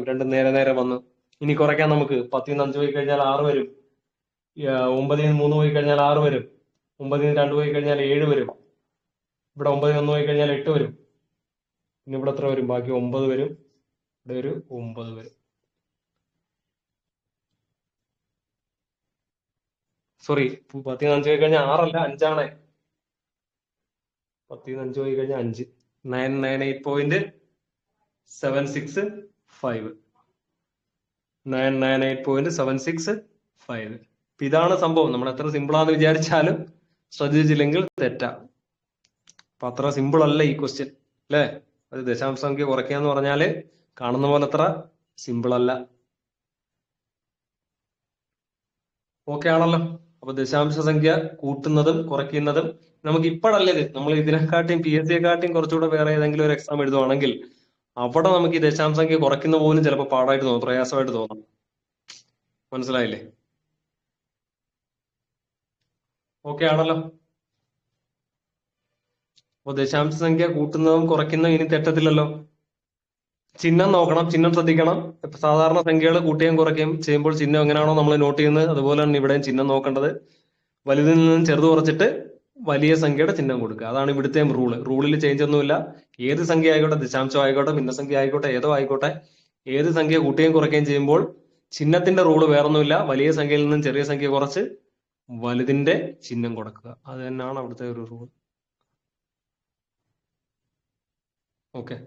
രണ്ടും നേരെ വന്നു. ഇനി കുറയ്ക്കാം നമുക്ക്. 10-ന്ന് 5 പോയി കഴിഞ്ഞാൽ 6 വരും. 9-ന്ന് 3 പോയി കഴിഞ്ഞാൽ 6 വരും. 9-ന്ന് 2 പോയി കഴിഞ്ഞാൽ 7 വരും. ഇവിടെ 9-ന്ന് 1 പോയി കഴിഞ്ഞാൽ 8 വരും. പിന്നെ ഇവിടെ എത്ര വരും? ബാക്കി 9 വരും. ഇവിടെ ഒരു 9 വരും. സോറി, 10-ന്ന് 5 പോയി കഴിഞ്ഞാൽ 6 അല്ല, 5 ആണ്. 10-ന്ന് 5 പോയി കഴിഞ്ഞാൽ 5. 998.765. 998.765. ഇതാണ് സംഭവം. നമ്മൾ എത്ര സിമ്പിളാന്ന് വിചാരിച്ചാലും ശ്രദ്ധിച്ചില്ലെങ്കിൽ തെറ്റാ. അപ്പൊ അത്ര സിമ്പിൾ അല്ല ഈ ക്വസ്റ്റ്യൻ അല്ലേ? ഒരു ദശാംശ സംഖ്യ കുറയ്ക്കുക എന്ന് പറഞ്ഞാല് കാണുന്ന പോലെ അത്ര സിമ്പിൾ അല്ല. ഓക്കെ ആണല്ലോ? അപ്പൊ ദശാംശ സംഖ്യ കൂട്ടുന്നതും കുറയ്ക്കുന്നതും നമുക്ക് ഇപ്പോഴല്ലേ ഇത്, നമ്മൾ ഇതിനെക്കാട്ടിയും PSC-യെക്കാട്ടിയും കുറച്ചുകൂടെ വേറെ ഏതെങ്കിലും ഒരു എക്സാം എഴുതുവാണെങ്കിൽ അവിടെ നമുക്ക് ഈ ദശാംശ സംഖ്യ കുറയ്ക്കുന്ന പോലും ചിലപ്പോൾ പാടായിട്ട് തോന്നും, പ്രയാസമായിട്ട് തോന്നും. മനസ്സിലായില്ലേ? ഓക്കെ ആണല്ലോ? അപ്പൊ ദശാംശ സംഖ്യ കൂട്ടുന്നതും കുറയ്ക്കുന്നതും ഇനി തെറ്റത്തില്ലല്ലോ. ചിഹ്നം നോക്കണം, ചിഹ്നം ശ്രദ്ധിക്കണം. ഇപ്പൊ സാധാരണ സംഖ്യകൾ കൂട്ടുകയും കുറയ്ക്കുകയും ചെയ്യുമ്പോൾ ചിഹ്നം എങ്ങനെയാണോ നമ്മൾ നോട്ട് ചെയ്യുന്നത് അതുപോലെ തന്നെ ഇവിടെയും ചിഹ്നം നോക്കേണ്ടത്. വലുതിൽ നിന്നും ചെറുത് കുറച്ചിട്ട് വലിയ സംഖ്യയുടെ ചിഹ്നം കൊടുക്കുക. അതാണ് ഇവിടുത്തെയും റൂള്. റൂളിൽ ചേഞ്ച് ഒന്നുമില്ല. ഏത് സംഖ്യ ആയിക്കോട്ടെ, ദശാംശം ആയിക്കോട്ടെ, ഭിന്നസംഖ്യ ആയിക്കോട്ടെ, ഏതോ ആയിക്കോട്ടെ, ഏത് സംഖ്യ കൂട്ടുകയും കുറയ്ക്കുകയും ചെയ്യുമ്പോൾ ചിഹ്നത്തിന്റെ റൂള് വേറൊന്നുമില്ല. വലിയ സംഖ്യയിൽ നിന്നും ചെറിയ സംഖ്യ കുറച്ച് വലുതിന്റെ ചിഹ്നം കൊടുക്കുക. അത് തന്നെയാണ് അവിടുത്തെ ഒരു റൂൾ. ഓക്കെ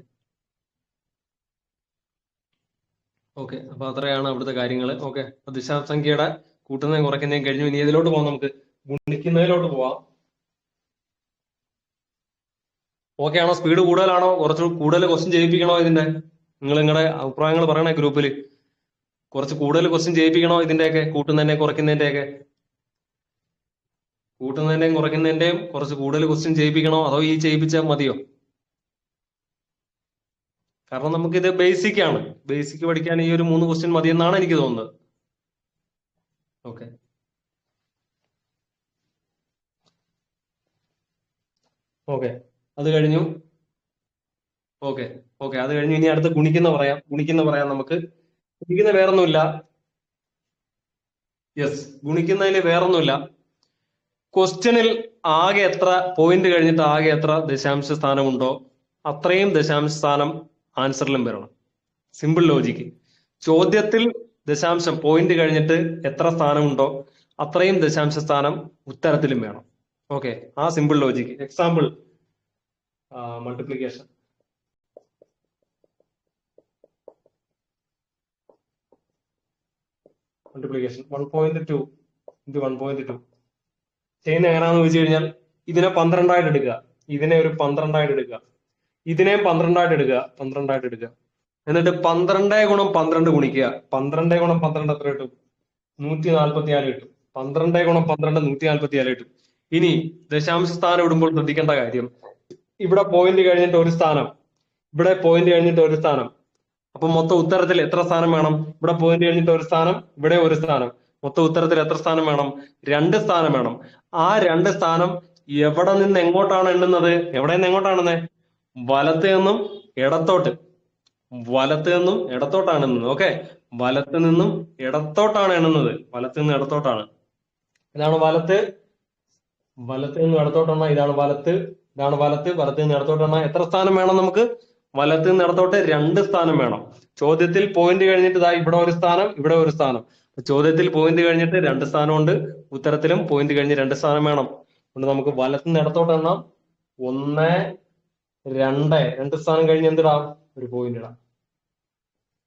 ഓക്കെ അപ്പൊ അത്രയാണ് അവിടുത്തെ കാര്യങ്ങൾ. ഓക്കെ, ദശാംശസംഖ്യയുടെ കൂട്ടുന്നതും കുറയ്ക്കുന്നതും കഴിഞ്ഞു. ഇനി ഇതിലോട്ട് പോകാം, നമുക്ക് ഗുണിക്കുന്നതിലോട്ട് പോവാം. ഓക്കെ ആണോ? സ്പീഡ് കൂടുതലാണോ? കുറച്ച് കൂടുതൽ ക്വസ്റ്റ്യൻ ചെയ്യിപ്പിക്കണോ? ഇതിന്റെ നിങ്ങളുടെ അഭിപ്രായങ്ങൾ പറയണേ ഗ്രൂപ്പിൽ. കുറച്ച് കൂടുതൽ ക്വസ്റ്റ്യൻ ചെയ്യിപ്പിക്കണോ ഇതിന്റെയൊക്കെ, കൂട്ടുന്നതിന്റെയും കുറയ്ക്കുന്നതിന്റെയൊക്കെ? കൂട്ടുന്നതിന്റെയും കുറയ്ക്കുന്നതിന്റെയും കുറച്ച് കൂടുതൽ ക്വസ്റ്റ്യൻ ചെയ്യിപ്പിക്കണോ, അതോ ഈ ചെയ്യിപ്പിച്ചാൽ മതിയോ? കാരണം നമുക്കിത് ബേസിക് ആണ്. ബേസിക് പഠിക്കാൻ ഈ ഒരു 3 ക്വസ്റ്റ്യൻ മതി എന്നാണ് എനിക്ക് തോന്നുന്നത്. ഓക്കെ ഓക്കെ അത് കഴിഞ്ഞു. ഓക്കെ ഓക്കെ അത് കഴിഞ്ഞു. ഇനി അടുത്ത് ഗുണിക്കുന്ന പറയാം. നമുക്ക് ഗുണിക്കുന്ന വേറൊന്നുമില്ല. യെസ്, ഗുണിക്കുന്നതിൽ വേറൊന്നുമില്ല. ക്വസ്റ്റ്യനിൽ ആകെ എത്ര പോയിന്റ് കഴിഞ്ഞിട്ട് ആകെ എത്ര ദശാംശ സ്ഥാനമുണ്ടോ അത്രയും ദശാംശ സ്ഥാനം ആൻസറിലും വരണം. Simple logic. ചോദ്യത്തിൽ ദശാംശം പോയിന്റ് കഴിഞ്ഞിട്ട് എത്ര സ്ഥാനമുണ്ടോ അത്രയും ദശാംശ സ്ഥാനം ഉത്തരത്തിലും വേണം. ഓക്കെ, ആ simple logic. Example multiplication. Multiplication 1.2 into 1.2 ചെയ്യുന്ന എങ്ങനെയാണെന്ന് ചോദിച്ചു കഴിഞ്ഞാൽ ഇതിനെ 12 ആയിട്ട് എടുക്കുക, ഇതിനെ ഒരു 12 ആയിട്ട് എടുക്കുക, ഇതിനെയും 12 ആയിട്ട് എടുക്കുക. എന്നിട്ട് 12 ഗുണം 12 ഗുണിക്കുക. 12 ഗുണം 12 എത്ര കിട്ടും? 144 കിട്ടും. 12 ഗുണം 12 144 കിട്ടും. ഇനി ദശാംശ സ്ഥാനം ഇടുമ്പോൾ ശ്രദ്ധിക്കേണ്ട കാര്യം, ഇവിടെ പോയിന്റ് കഴിഞ്ഞിട്ട് ഒരു സ്ഥാനം, ഇവിടെ പോയിന്റ് കഴിഞ്ഞിട്ട് ഒരു സ്ഥാനം. അപ്പൊ മൊത്തം ഉത്തരത്തിൽ എത്ര സ്ഥാനം വേണം? ഇവിടെ പോയിന്റ് കഴിഞ്ഞിട്ട് ഒരു സ്ഥാനം, ഇവിടെ ഒരു സ്ഥാനം. മൊത്തം ഉത്തരത്തിൽ എത്ര സ്ഥാനം വേണം? 2 സ്ഥാനം വേണം. ആ 2 സ്ഥാനം എവിടെ നിന്ന് എങ്ങോട്ടാണ് എണ്ണുന്നത്? എവിടെ നിന്ന് എങ്ങോട്ടാണെന്നേ? വലത്ത് നിന്നും ഇടത്തോട്ട്. വലത്ത് നിന്നും ഇടത്തോട്ടാണ് എണ്ണുന്നത്. ഓക്കെ, വലത്ത് നിന്നും ഇടത്തോട്ടാണ് എണ്ണുന്നത്. വലത്ത് നിന്ന് ഇടത്തോട്ടാണ്. ഇതാണ് വലത്ത്. വലത്ത് നിന്ന് ഇടത്തോട്ടെണ്ണ. ഇതാണ് വലത്ത്. ഇതാണ് വലത്ത്. വലത്ത് നിന്ന് ഇടത്തോട്ടെണ്ണ. എത്ര സ്ഥാനം വേണം നമുക്ക്? വലത്ത് നിന്ന് ഇടത്തോട്ട് 2 സ്ഥാനം വേണം. ചോദ്യത്തിൽ പോയിന്റ് കഴിഞ്ഞിട്ട് ഇതാ ഇവിടെ ഒരു സ്ഥാനം, ഇവിടെ ഒരു സ്ഥാനം. ചോദ്യത്തിൽ പോയിന്റ് കഴിഞ്ഞിട്ട് 2 സ്ഥാനമുണ്ട്, ഉത്തരത്തിലും പോയിന്റ് കഴിഞ്ഞ് 2 സ്ഥാനം വേണം. അതുകൊണ്ട് നമുക്ക് വലത്ത് നിന്ന് ഇടത്തോട്ട് എണ്ണാം. 1 2 സ്ഥാനം കഴിഞ്ഞ് എന്തിടാം? ഒരു പോയിന്റ് ഇടാം.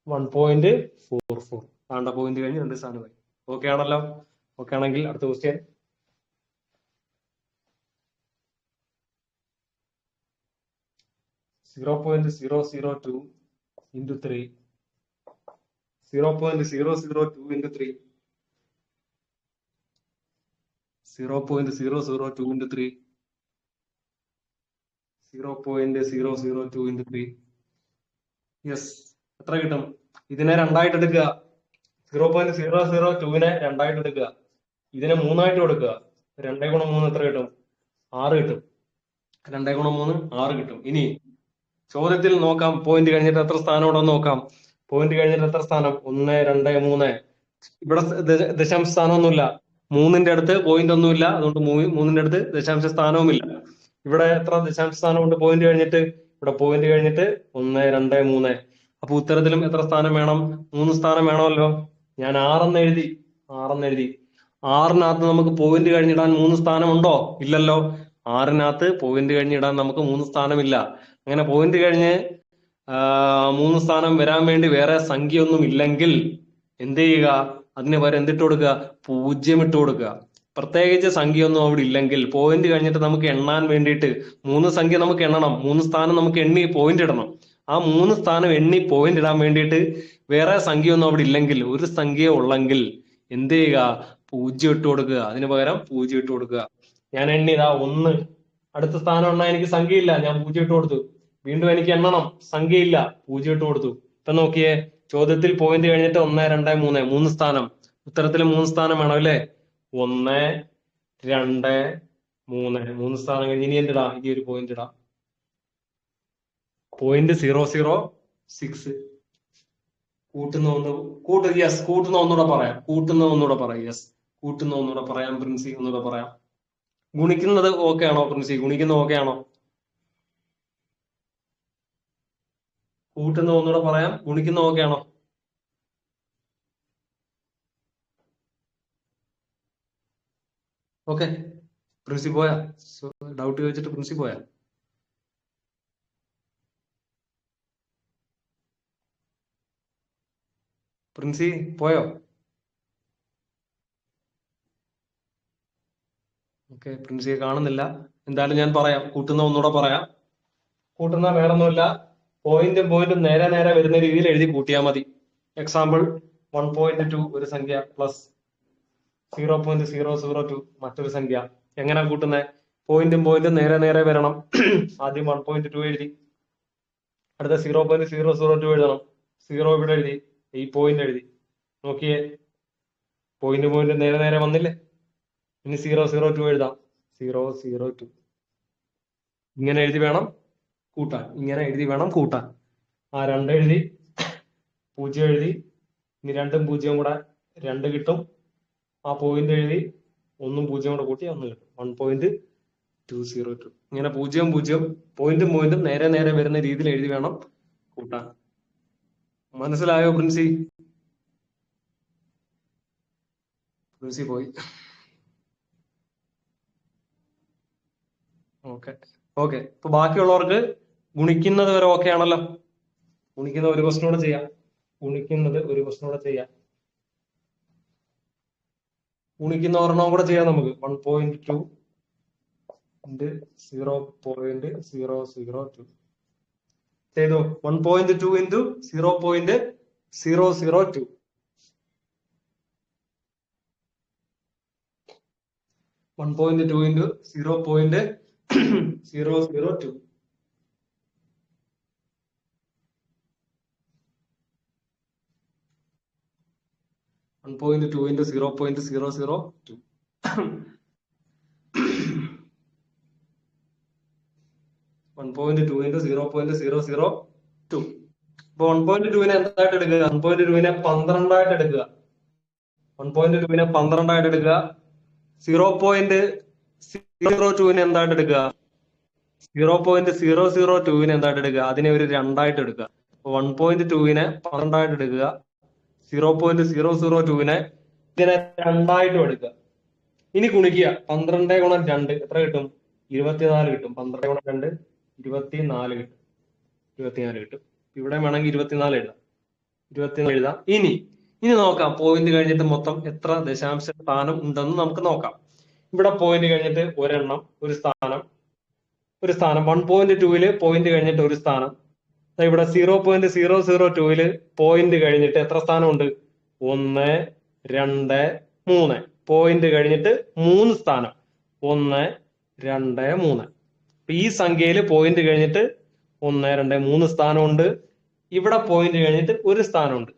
1.44. ആണ്ട പോയിന്റ് കഴിഞ്ഞ് 2 സ്ഥാനമായി. ഓക്കെ ആണല്ലോ? ഓക്കെ ആണെങ്കിൽ അടുത്ത question. (0.002 into 3). 0.002 into 3. 0.002 into 3. 0.002 into 3. Yes, എത്ര കിട്ടും? ഇതിനെ 2 ആയിട്ട് എടുക്കുക. 0.002നെ 2 ആയിട്ട് എടുക്കുക. ഇതിനെ 3 ആയിട്ട് കൊടുക്കുക. 2 ഗുണം 3 എത്ര കിട്ടും? 6 കിട്ടും. 2 ഗുണം 3 6 കിട്ടും. ഇനി ചോദ്യത്തിൽ നോക്കാം, പോയിന്റ് കഴിഞ്ഞിട്ട് എത്ര സ്ഥാനം ഉണ്ടോ നോക്കാം. പോയിന്റ് കഴിഞ്ഞിട്ട് എത്ര സ്ഥാനം? 1 2 3. ഇവിടെ ദശാംശ സ്ഥാനമൊന്നുമില്ല. 3ന്റെ അടുത്ത് പോയിന്റ് ഒന്നുമില്ല. അതുകൊണ്ട് 3ന്റെ അടുത്ത് ദശാംശ സ്ഥാനവുമില്ല. ഇവിടെ എത്ര ദശാംശ സ്ഥാനമുണ്ട് പോയിന്റ് കഴിഞ്ഞിട്ട്? ഇവിടെ പോയിന്റ് കഴിഞ്ഞിട്ട് 1 2 3. അപ്പൊ ഉത്തരത്തിലും എത്ര സ്ഥാനം വേണം? 3 സ്ഥാനം വേണമല്ലോ. ഞാൻ 6 എഴുതി. 6-നകത്ത് നമുക്ക് പോയിന്റ് കഴിഞ്ഞിടാൻ 3 സ്ഥാനമുണ്ടോ? ഇല്ലല്ലോ. 6-നകത്ത് പോയിന്റ് കഴിഞ്ഞിടാൻ നമുക്ക് 3 സ്ഥാനമില്ല. അങ്ങനെ പോയിന്റ് കഴിഞ്ഞ് 3 സ്ഥാനം വരാൻ വേണ്ടി വേറെ സംഖ്യ ഒന്നും ഇല്ലെങ്കിൽ എന്ത് ചെയ്യുക? അതിന് പകരം എന്തിട്ട് കൊടുക്കുക? 0 ഇട്ട് കൊടുക്കുക. പ്രത്യേകിച്ച് സംഖ്യയൊന്നും അവിടെ ഇല്ലെങ്കിൽ പോയിന്റ് കഴിഞ്ഞിട്ട് നമുക്ക് എണ്ണാൻ വേണ്ടിയിട്ട് 3 സംഖ്യ നമുക്ക് എണ്ണണം, 3 സ്ഥാനം നമുക്ക് എണ്ണി പോയിന്റ് ഇടണം. ആ 3 സ്ഥാനം എണ്ണി പോയിന്റ് ഇടാൻ വേണ്ടിയിട്ട് വേറെ സംഖ്യയൊന്നും അവിടെ ഇല്ലെങ്കിൽ, ഒരു സംഖ്യ ഉള്ളെങ്കിൽ എന്ത് ചെയ്യുക? 0 ഇട്ട് കൊടുക്കുക. അതിന് പകരം 0 ഇട്ട് കൊടുക്കുക. ഞാൻ എണ്ണിയതാ 1, അടുത്ത സ്ഥാനം എണ്ണാൻ എനിക്ക് സംഖ്യയില്ല, ഞാൻ 0 ഇട്ട് കൊടുത്തു. വീണ്ടും എനിക്ക് എണ്ണണം, സംഖ്യയില്ല, 0 ഇട്ട് കൊടുത്തു. ഇപ്പൊ നോക്കിയേ, ചോദ്യത്തിൽ പോയിന്റ് കഴിഞ്ഞിട്ട് 1, 2, 3 3 സ്ഥാനം, ഉത്തരത്തിൽ 3 സ്ഥാനം വേണം അല്ലേ? 1, 2, 3 3 സ്ഥാനം കഴിഞ്ഞ് ഇനി എന്തിടാ? ഇനി ഒരു പോയിന്റ് ഇടാം. പോയിന്റ് 006. കൂട്ടുന്ന ഒന്നുകൂടെ പറയാം. യെസ്, കൂട്ടുന്ന ഒന്നുകൂടെ പറയാം പ്രിൻസി, ഒന്നുകൂടെ പറയാം. ഗുണിക്കുന്നത് ഓക്കെ ആണോ പ്രിൻസി? ഗുണിക്കുന്നത് ഓക്കെ ആണോ? കൂട്ടുന്ന ഒന്നുകൂടെ പറയാം, ഗുണിക്കുന്ന ഓക്കെ ആണോ? ഓക്കെ, പ്രിൻസി പോയാ? ഡൗട്ട് ചോദിച്ചിട്ട് പ്രിൻസി പോയാ? പ്രിൻസി പോയോ? ഓക്കെ, പ്രിൻസിയെ കാണുന്നില്ല. എന്തായാലും ഞാൻ പറയാം, കൂട്ടുന്ന ഒന്നുകൂടെ പറയാം. കൂട്ടുന്ന വേറൊന്നുമില്ല, പോയിന്റും നേരെ നേരെ വരുന്ന രീതിയിൽ എഴുതി കൂട്ടിയാൽ മതി. എക്സാമ്പിൾ 1.2 ഒരു സംഖ്യ പ്ലസ് 0.002 മറ്റൊരു സംഖ്യ. എങ്ങനെ കൂട്ടുന്നത്? പോയിന്റും നേരെ നേരെ വരണം. ആദ്യം 1.2 എഴുതി, അടുത്ത 0.002 എഴുതണം. 0 ഇവിടെ എഴുതി, ഈ പോയിന്റ് എഴുതി. നോക്കിയേ, പോയിന്റ് നേരെ നേരെ വന്നില്ലേ? ഇനി 002 എഴുതാം, 002. ഇങ്ങനെ എഴുതി വേണം കൂട്ടാൻ. ആ 2 എഴുതി, 0 എഴുതി, ഇനി 2ഉം 0ഉം കൂടെ 2 കിട്ടും. ആ പോയിന്റ് എഴുതി, 1ഉം 0ഉം കൂടെ കൂട്ടി 1 കിട്ടും, 1.202. ഇങ്ങനെ 0 പോയിന്റും നേരെ നേരെ വരുന്ന രീതിയിൽ എഴുതി വേണം കൂട്ടാൻ. മനസ്സിലായോ പ്രിൻസി? പ്രിൻസി പോയി. ഓക്കെ. ഇപ്പൊ ബാക്കിയുള്ളവർക്ക് ഗുണിക്കുന്നത് വരെ ഓക്കെ ആണല്ലോ? ഗുണിക്കുന്ന ഒരു ക്വസ്റ്റൻ കൂടെ ചെയ്യാം. ഗുണിക്കുന്ന ഒരെണ്ണം കൂടെ ചെയ്യാം നമുക്ക്. 1.2 0.002 ചെയ്തു. 1.2 into 0.002. 1.2 into 0.002. .2 into 0.002. 1.2 into 0.002. അപ്പൊ 1.2നെ എന്തായിട്ട് എടുക്കുക? 1.2നെ 12 ആയിട്ട് എടുക്കുക. 0.002നെ എന്തായിട്ട് എടുക്കുക? 0.002നെ എന്തായിട്ട് എടുക്കുക? അതിനെ ഒരു 2 ആയിട്ട് എടുക്കുക. 1.2നെ 12 ആയിട്ട് എടുക്കുക. 0.002നെ ഇതിനെ 2 ആയിട്ടും എടുക്കുക. ഇനി ഗുണിക്കുക. 12 ഗുണം 2 എത്ര കിട്ടും? 24 കിട്ടും. 12 ഗുണം 2 24 കിട്ടും. 24 കിട്ടും. ഇവിടെ വേണമെങ്കിൽ 24 എഴുതാം. 24 എഴുതാം. ഇനി നോക്കാം, പോയിന്റ് കഴിഞ്ഞിട്ട് മൊത്തം എത്ര ദശാംശ സ്ഥാനം ഉണ്ടെന്ന് നമുക്ക് നോക്കാം. ഇവിടെ പോയിന്റ് കഴിഞ്ഞിട്ട് ഒരെണ്ണം, ഒരു സ്ഥാനം. 1.2ല് പോയിന്റ് കഴിഞ്ഞിട്ട് ഒരു സ്ഥാനം. ഇവിടെ 0.002ല് പോയിന്റ് കഴിഞ്ഞിട്ട് എത്ര സ്ഥാനമുണ്ട്? 1, 2, 3. പോയിന്റ് കഴിഞ്ഞിട്ട് 3 സ്ഥാനം. 1, 2, 3. ഈ സംഖ്യയിൽ പോയിന്റ് കഴിഞ്ഞിട്ട് 1, 2, 3 സ്ഥാനമുണ്ട്. ഇവിടെ പോയിന്റ് കഴിഞ്ഞിട്ട് ഒരു സ്ഥാനമുണ്ട്.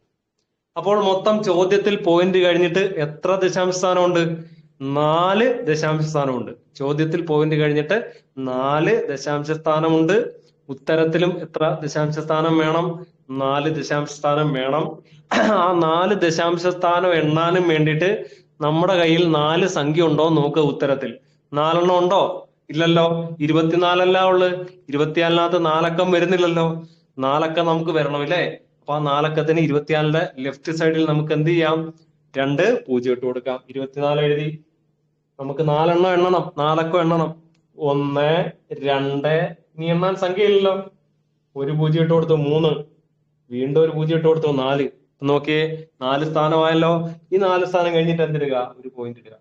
അപ്പോൾ മൊത്തം ചോദ്യത്തിൽ പോയിന്റ് കഴിഞ്ഞിട്ട് എത്ര ദശാംശ സ്ഥാനമുണ്ട്? 4 ദശാംശ സ്ഥാനമുണ്ട്. ചോദ്യത്തിൽ പോയിന്റ് കഴിഞ്ഞിട്ട് 4 ദശാംശ സ്ഥാനമുണ്ട്. ഉത്തരത്തിലും എത്ര ദശാംശ സ്ഥാനം വേണം? 4 ദശാംശ സ്ഥാനം വേണം. ആ 4 ദശാംശ സ്ഥാനം എണ്ണാനും വേണ്ടിയിട്ട് നമ്മുടെ കയ്യിൽ 4 സംഖ്യ ഉണ്ടോ നോക്കുക. ഉത്തരത്തിൽ 4 എണ്ണം ഉണ്ടോ? ഇല്ലല്ലോ. 24 അല്ല ഉള്ളു. 24-നകത്ത് 4 അക്കം വരുന്നില്ലല്ലോ. 4 അക്കം നമുക്ക് വരണമില്ലേ? അപ്പൊ ആ 4 അക്കത്തിന് 24ന്റെ ലെഫ്റ്റ് സൈഡിൽ നമുക്ക് എന്ത് ചെയ്യാം? 2 0 ഇട്ട് കൊടുക്കാം. 24 എഴുതി. നമുക്ക് 4 എണ്ണം എണ്ണണം, 4 അക്കം എണ്ണണം. 1, 2, ഇനി എണ്ണാൻ സംഖ്യയില്ലല്ലോ. ഒരു 0 ഇട്ട് കൊടുത്തു 3, വീണ്ടും ഒരു 0 ഇട്ട് കൊടുത്തു 4. നോക്കിയേ, 4 സ്ഥാനമായല്ലോ. ഈ 4 സ്ഥാനം കഴിഞ്ഞിട്ട് എന്തിടുക? ഒരു പോയിന്റ് ഇടുക.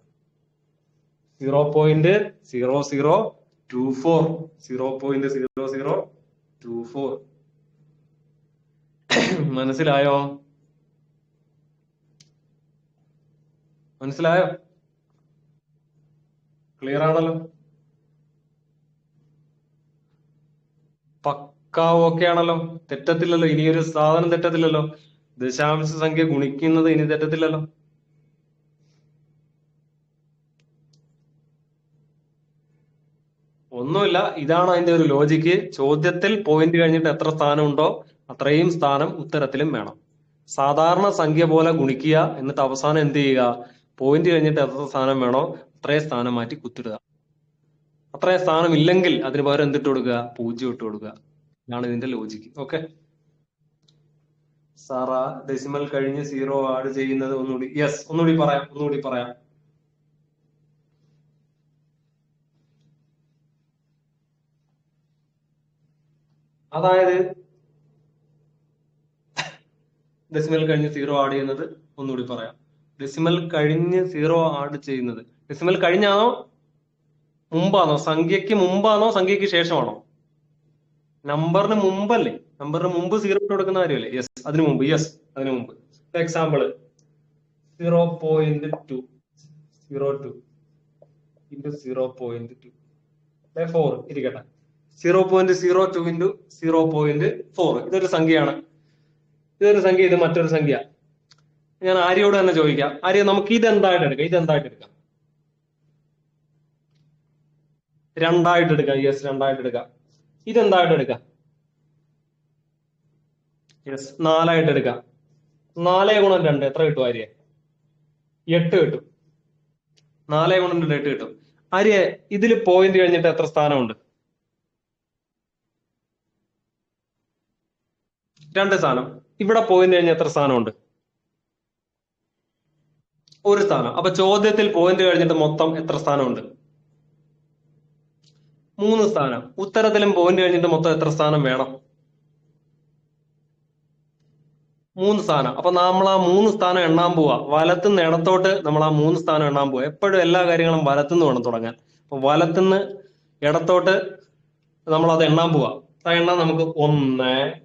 0.0024. 0.0024. മനസ്സിലായോ? മനസ്സിലായോ? ക്ലിയർ ആണല്ലോ? പക്കാ ഓക്കെ ആണല്ലോ? തെറ്റത്തില്ലല്ലോ? ഇനിയൊരു സാധനം തെറ്റത്തില്ലല്ലോ? ദശാംശ സംഖ്യ ഗുണിക്കുന്നത് ഇനി തെറ്റത്തില്ലല്ലോ? ഒന്നുമില്ല, ഇതാണ് അതിന്റെ ഒരു ലോജിക്ക്. ചോദ്യത്തിൽ പോയിന്റ് കഴിഞ്ഞിട്ട് എത്ര സ്ഥാനം ഉണ്ടോ അത്രയും സ്ഥാനം ഉത്തരത്തിലും വേണം. സാധാരണ സംഖ്യ പോലെ ഗുണിക്കുക, എന്നിട്ട് അവസാനം എന്ത് ചെയ്യുക? പോയിന്റ് കഴിഞ്ഞിട്ട് എത്ര സ്ഥാനം വേണോ അത്രയും സ്ഥാനം മാറ്റി കുത്തിടുക. അത്രയും സ്ഥാനം ഇല്ലെങ്കിൽ അതിന് പകരം എന്തിട്ട് കൊടുക്കുക? 0 ഇട്ട് കൊടുക്കുക. ഇതാണ് ഇതിന്റെ ലോജിക്ക്. ഓക്കെ സാറാ, ഡെസിമൽ കഴിഞ്ഞ് 0 ആഡ് ചെയ്യുന്നത് ഒന്നുകൂടി. യെസ്, ഒന്നുകൂടി പറയാം. അതായത് ഡെസിമൽ കഴിഞ്ഞ് 0 ആഡ് ചെയ്യുന്നത് ഒന്നുകൂടി പറയാം. ഡെസിമൽ കഴിഞ്ഞ് 0 ആഡ് ചെയ്യുന്നത് ഡെസിമൽ കഴിഞ്ഞാണോ മുമ്പാണോ? സംഖ്യക്ക് മുമ്പാണോ സംഖ്യക്ക് ശേഷമാണോ? നമ്പറിന് മുമ്പല്ലേ? നമ്പറിന് മുമ്പ് 0 ഇട്ട് കൊടുക്കുന്ന കാര്യമല്ലേ? യെസ്, അതിനു മുമ്പ്. അതിനു മുമ്പ്. എക്സാമ്പിള് 0.2 02 into 0.2 4 ഇരിക്കട്ടെ. 0.02 into 0.4 ഇതൊരു സംഖ്യയാണ്. ഇത് മറ്റൊരു സംഖ്യ. ഞാൻ ആര്യയോട് തന്നെ ചോദിക്കാം. ആര്യ, നമുക്ക് ഇതെന്തായിട്ട് എടുക്കാം? രണ്ടായിട്ട് എടുക്കാം. യെസ്, രണ്ടായിട്ട് എടുക്കാം. ഇതെന്തായിട്ട് എടുക്കാം? യെസ്, 4 ആയിട്ട് എടുക്കാം. 4 ഗുണം 2 എത്ര കിട്ടും ആര്യ? 8 കിട്ടും. 4 ഗുണം 2 8 കിട്ടും. ആര്യ, ഇതിൽ പോയിന്റ് കഴിഞ്ഞിട്ട് എത്ര സ്ഥാനമുണ്ട്? 2 സ്ഥാനം. ഇവിടെ പോയിന്റ് കഴിഞ്ഞ എത്ര സ്ഥാനമുണ്ട്? 1 സ്ഥാനം. അപ്പൊ ചോദ്യത്തിൽ പോയിന്റ് കഴിഞ്ഞിട്ട് മൊത്തം എത്ര സ്ഥാനമുണ്ട്? 3 സ്ഥാനം. ഉത്തരത്തിലും പോയിന്റ് കഴിഞ്ഞിട്ട് മൊത്തം എത്ര സ്ഥാനം വേണം? 3 സ്ഥാനം. അപ്പൊ നമ്മൾ ആ 3 സ്ഥാനം എണ്ണാൻ പോവാ. വലത്തുനിന്ന് ഇടത്തോട്ട് നമ്മൾ ആ 3 സ്ഥാനം എണ്ണാൻ പോവാ. എപ്പോഴും എല്ലാ കാര്യങ്ങളും വലത്തുനിന്ന് വേണം തുടങ്ങാൻ. അപ്പൊ വലത്തുനിന്ന് ഇടത്തോട്ട് നമ്മൾ അത് എണ്ണാൻ പോവാ. ആ എണ്ണാൻ നമുക്ക് 1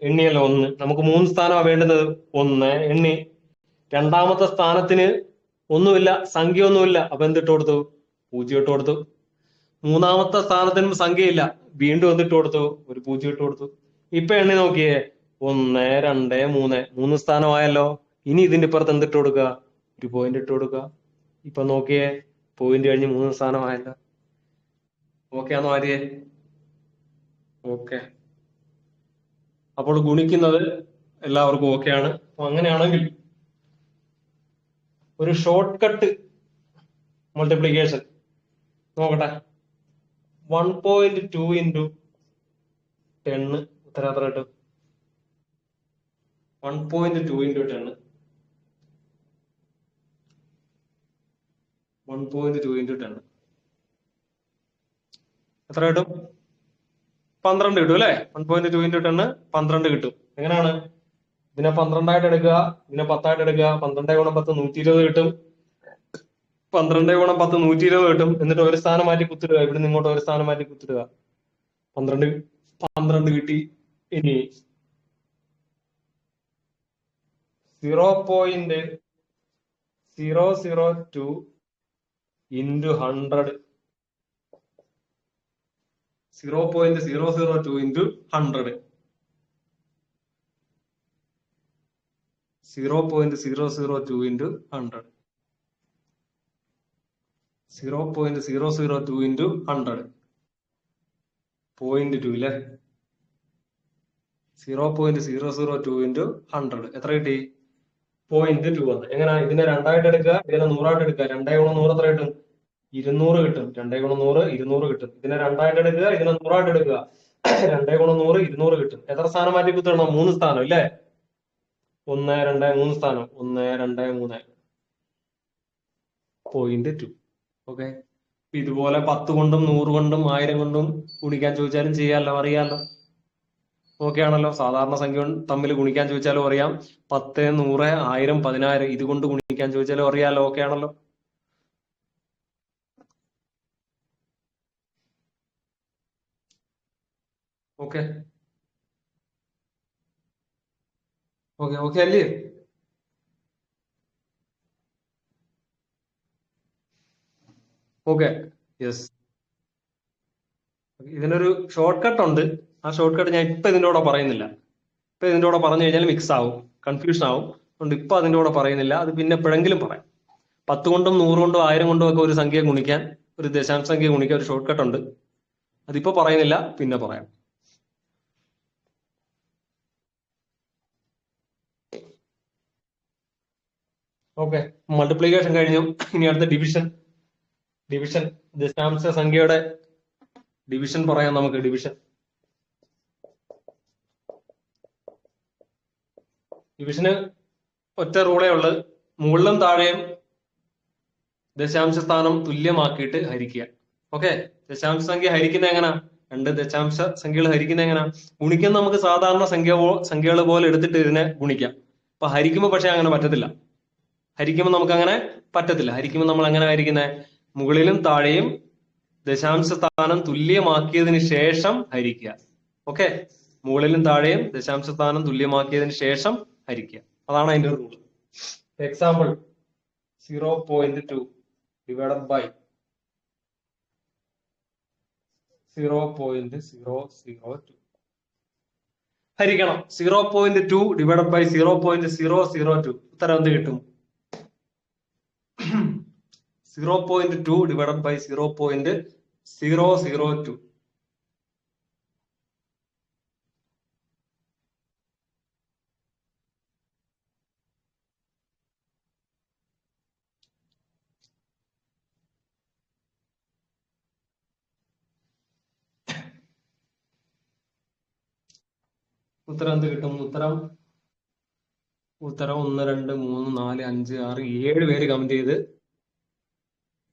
എണ്ണിയല്ല 1. നമുക്ക് 3 സ്ഥാനമാണ് വേണ്ടുന്നത്. 1 എണ്ണി. രണ്ടാമത്തെ സ്ഥാനത്തിന് ഒന്നുമില്ല, സംഖ്യ ഒന്നുമില്ല. അപ്പൊ എന്തിട്ട് കൊടുത്തു? 0 ഇട്ട് കൊടുത്തു. മൂന്നാമത്തെ സ്ഥാനത്തിനും സംഖ്യയില്ല, വീണ്ടും എന്തിട്ട് കൊടുത്തു? ഒരു 0 ഇട്ട് കൊടുത്തു. ഇപ്പൊ എണ്ണി നോക്കിയേ, 1 2 3. 3 സ്ഥാനമായല്ലോ. ഇനി ഇതിന്റെ ഇപ്പുറത്ത് എന്തിട്ട് കൊടുക്കുക? ഒരു പോയിന്റ് ഇട്ട് കൊടുക്കുക. ഇപ്പൊ നോക്കിയേ, പോയിന്റ് കഴിഞ്ഞ് 3 സ്ഥാനമായല്ലോ. ഓക്കെ ആണോ ആര്യ? ഓക്കെ. അപ്പോൾ ഗുണിക്കുന്നത് എല്ലാവർക്കും ഓക്കെയാണ്. അപ്പൊ അങ്ങനെയാണെങ്കിൽ ഒരു ഷോർട്ട് കട്ട് മൾട്ടിപ്ലിക്കേഷൻ നോക്കട്ടെ. 1.2 into 10 ഉത്തരം എത്ര കിട്ടും? 1.2 into 10. 1.2 into 10 എത്ര കിട്ടും? 12 കിട്ടും അല്ലെ? 1.2 into 10 12 കിട്ടും. എങ്ങനെയാണ്? ഇതിനെ 12 ആയിട്ട് എടുക്കുക, ഇതിനെ 10 ആയിട്ട് എടുക്കുക. 12 ഗുണം 10 120 കിട്ടും. 12 ഗുണം 10 120 കിട്ടും. എന്നിട്ട് ഒരു സ്ഥാനം മാറ്റി കുത്തിടുക. ഇവിടെ നിന്ന് ഇങ്ങോട്ട് ഒരു സ്ഥാനം മാറ്റി കുത്തിടുക. 12 കിട്ടി. ഇനി 0.002 into 100. 0.002 into 100. 0.002 into 100. 0.002 into 100. 0.2 അല്ലേ? 0.002 into 100 എത്ര കിട്ടി? 0.2 വന്ന്. എങ്ങനെ? ഇതിനെ 2 ആയിട്ട് എടുക്കുക, ഇതിനെ 100 ആയിട്ട് എടുക്കുക. 2 ഗുണം 100 എത്ര കിട്ടും? 200 കിട്ടും. 2 ഗുണം 100 200 കിട്ടും. ഇതിനെ 2 ആയിട്ട് എടുക്കുക, ഇതിനെ 100 ആയിട്ട് എടുക്കുക. 2 ഗുണം 100 200 കിട്ടും. എത്ര സ്ഥാനം മാറ്റി കുത്തിടണം? 3 സ്ഥാനം ഇല്ലേ? 1 2 3 സ്ഥാനം. 1 2 3. 0.2. ഓക്കെ. ഇതുപോലെ 10 കൊണ്ടും 100 കൊണ്ടും 1000 കൊണ്ടും ഗുണിക്കാൻ ചോദിച്ചാലും ചെയ്യാമല്ലോ, അറിയാമല്ലോ. ഓക്കെ ആണല്ലോ? സാധാരണ സംഖ്യ തമ്മിൽ ഗുണിക്കാൻ ചോദിച്ചാലും അറിയാം. 10 100 1000 10000 ഇതുകൊണ്ട് ഗുണിക്കാൻ ചോദിച്ചാലും അറിയാമല്ലോ. ഓക്കെ ആണല്ലോ? ഓക്കെ ഓക്കെ ഓക്കെ അല്ലേ? Okay yes. ഇതിനൊരു ഷോർട്ട് കട്ട് ഉണ്ട്. ആ ഷോർട്ട് കട്ട് ഞാൻ ഇപ്പൊ ഇതിന്റെ കൂടെ പറയുന്നില്ല. ഇപ്പൊ ഇതിന്റെ കൂടെ പറഞ്ഞു കഴിഞ്ഞാൽ മിക്സ് ആവും, കൺഫ്യൂഷൻ ആവും. അതുകൊണ്ട് ഇപ്പൊ അതിന്റെ കൂടെ പറയുന്നില്ല. അത് പിന്നെ എപ്പോഴെങ്കിലും പറയാം. 10 കൊണ്ടും 100 കൊണ്ടും 1000 കൊണ്ടും ഒക്കെ ഒരു സംഖ്യ ഗുണിക്കാൻ, ഒരു ദശാംശ സംഖ്യ ഗുണിക്കാൻ ഒരു ഷോർട്ട് കട്ട് ഉണ്ട്. അതിപ്പോ പറയുന്നില്ല, പിന്നെ പറയാം. ഓക്കെ, മൾട്ടിപ്ലിക്കേഷൻ കഴിഞ്ഞു. ഇനി അടുത്ത ഡിവിഷൻ. ഡിവിഷൻ, ദശാംശ സംഖ്യയുടെ ഡിവിഷൻ പറയാം നമുക്ക്. ഡിവിഷന് ഒറ്റ റൂളേ ഉള്ളു. മുകളിലും താഴെയും ദശാംശ സ്ഥാനം തുല്യമാക്കിയിട്ട് ഹരിക്കുക. ഓക്കെ, ദശാംശ സംഖ്യ ഹരിക്കുന്ന എങ്ങനാ? രണ്ട് ദശാംശ സംഖ്യകൾ ഹരിക്കുന്ന എങ്ങനാ? ഗുണിക്കുന്ന നമുക്ക് സാധാരണ സംഖ്യകൾ പോലെ എടുത്തിട്ട് ഇതിനെ ഗുണിക്കാം. അപ്പൊ ഹരിക്കുമ്പോൾ പക്ഷെ അങ്ങനെ പറ്റത്തില്ല. ഹരിക്കുമ്പോൾ നമുക്ക് അങ്ങനെ പറ്റത്തില്ല. ഹരിക്കുമ്പോൾ നമ്മൾ എങ്ങനെ ഹരിക്കുന്നത്? മുകളിലും താഴെയും ദശാംശ സ്ഥാനം തുല്യമാക്കിയതിന് ശേഷം ഹരിക്കുക. ഓക്കെ, മുകളിലും താഴെയും ദശാംശ സ്ഥാനം തുല്യമാക്കിയതിന് ശേഷം ഹരിക്കുക. അതാണ് അതിന്റെ റൂൾ. എക്സാമ്പിൾ 0.2 ഡിവൈഡഡ് ബൈ 0.002 ഹരിക്കണം. 0.2 ഡിവൈഡഡ് ബൈ 0.002 ഉത്തരം എന്ത് കിട്ടും? 0.2 ഡിവൈഡഡ് ബൈ 0.002. ഉത്തരം എന്ത് കിട്ടും? ഉത്തരം 1 2 3 4 5 6 7 പേര് കമന്റ് ചെയ്ത്.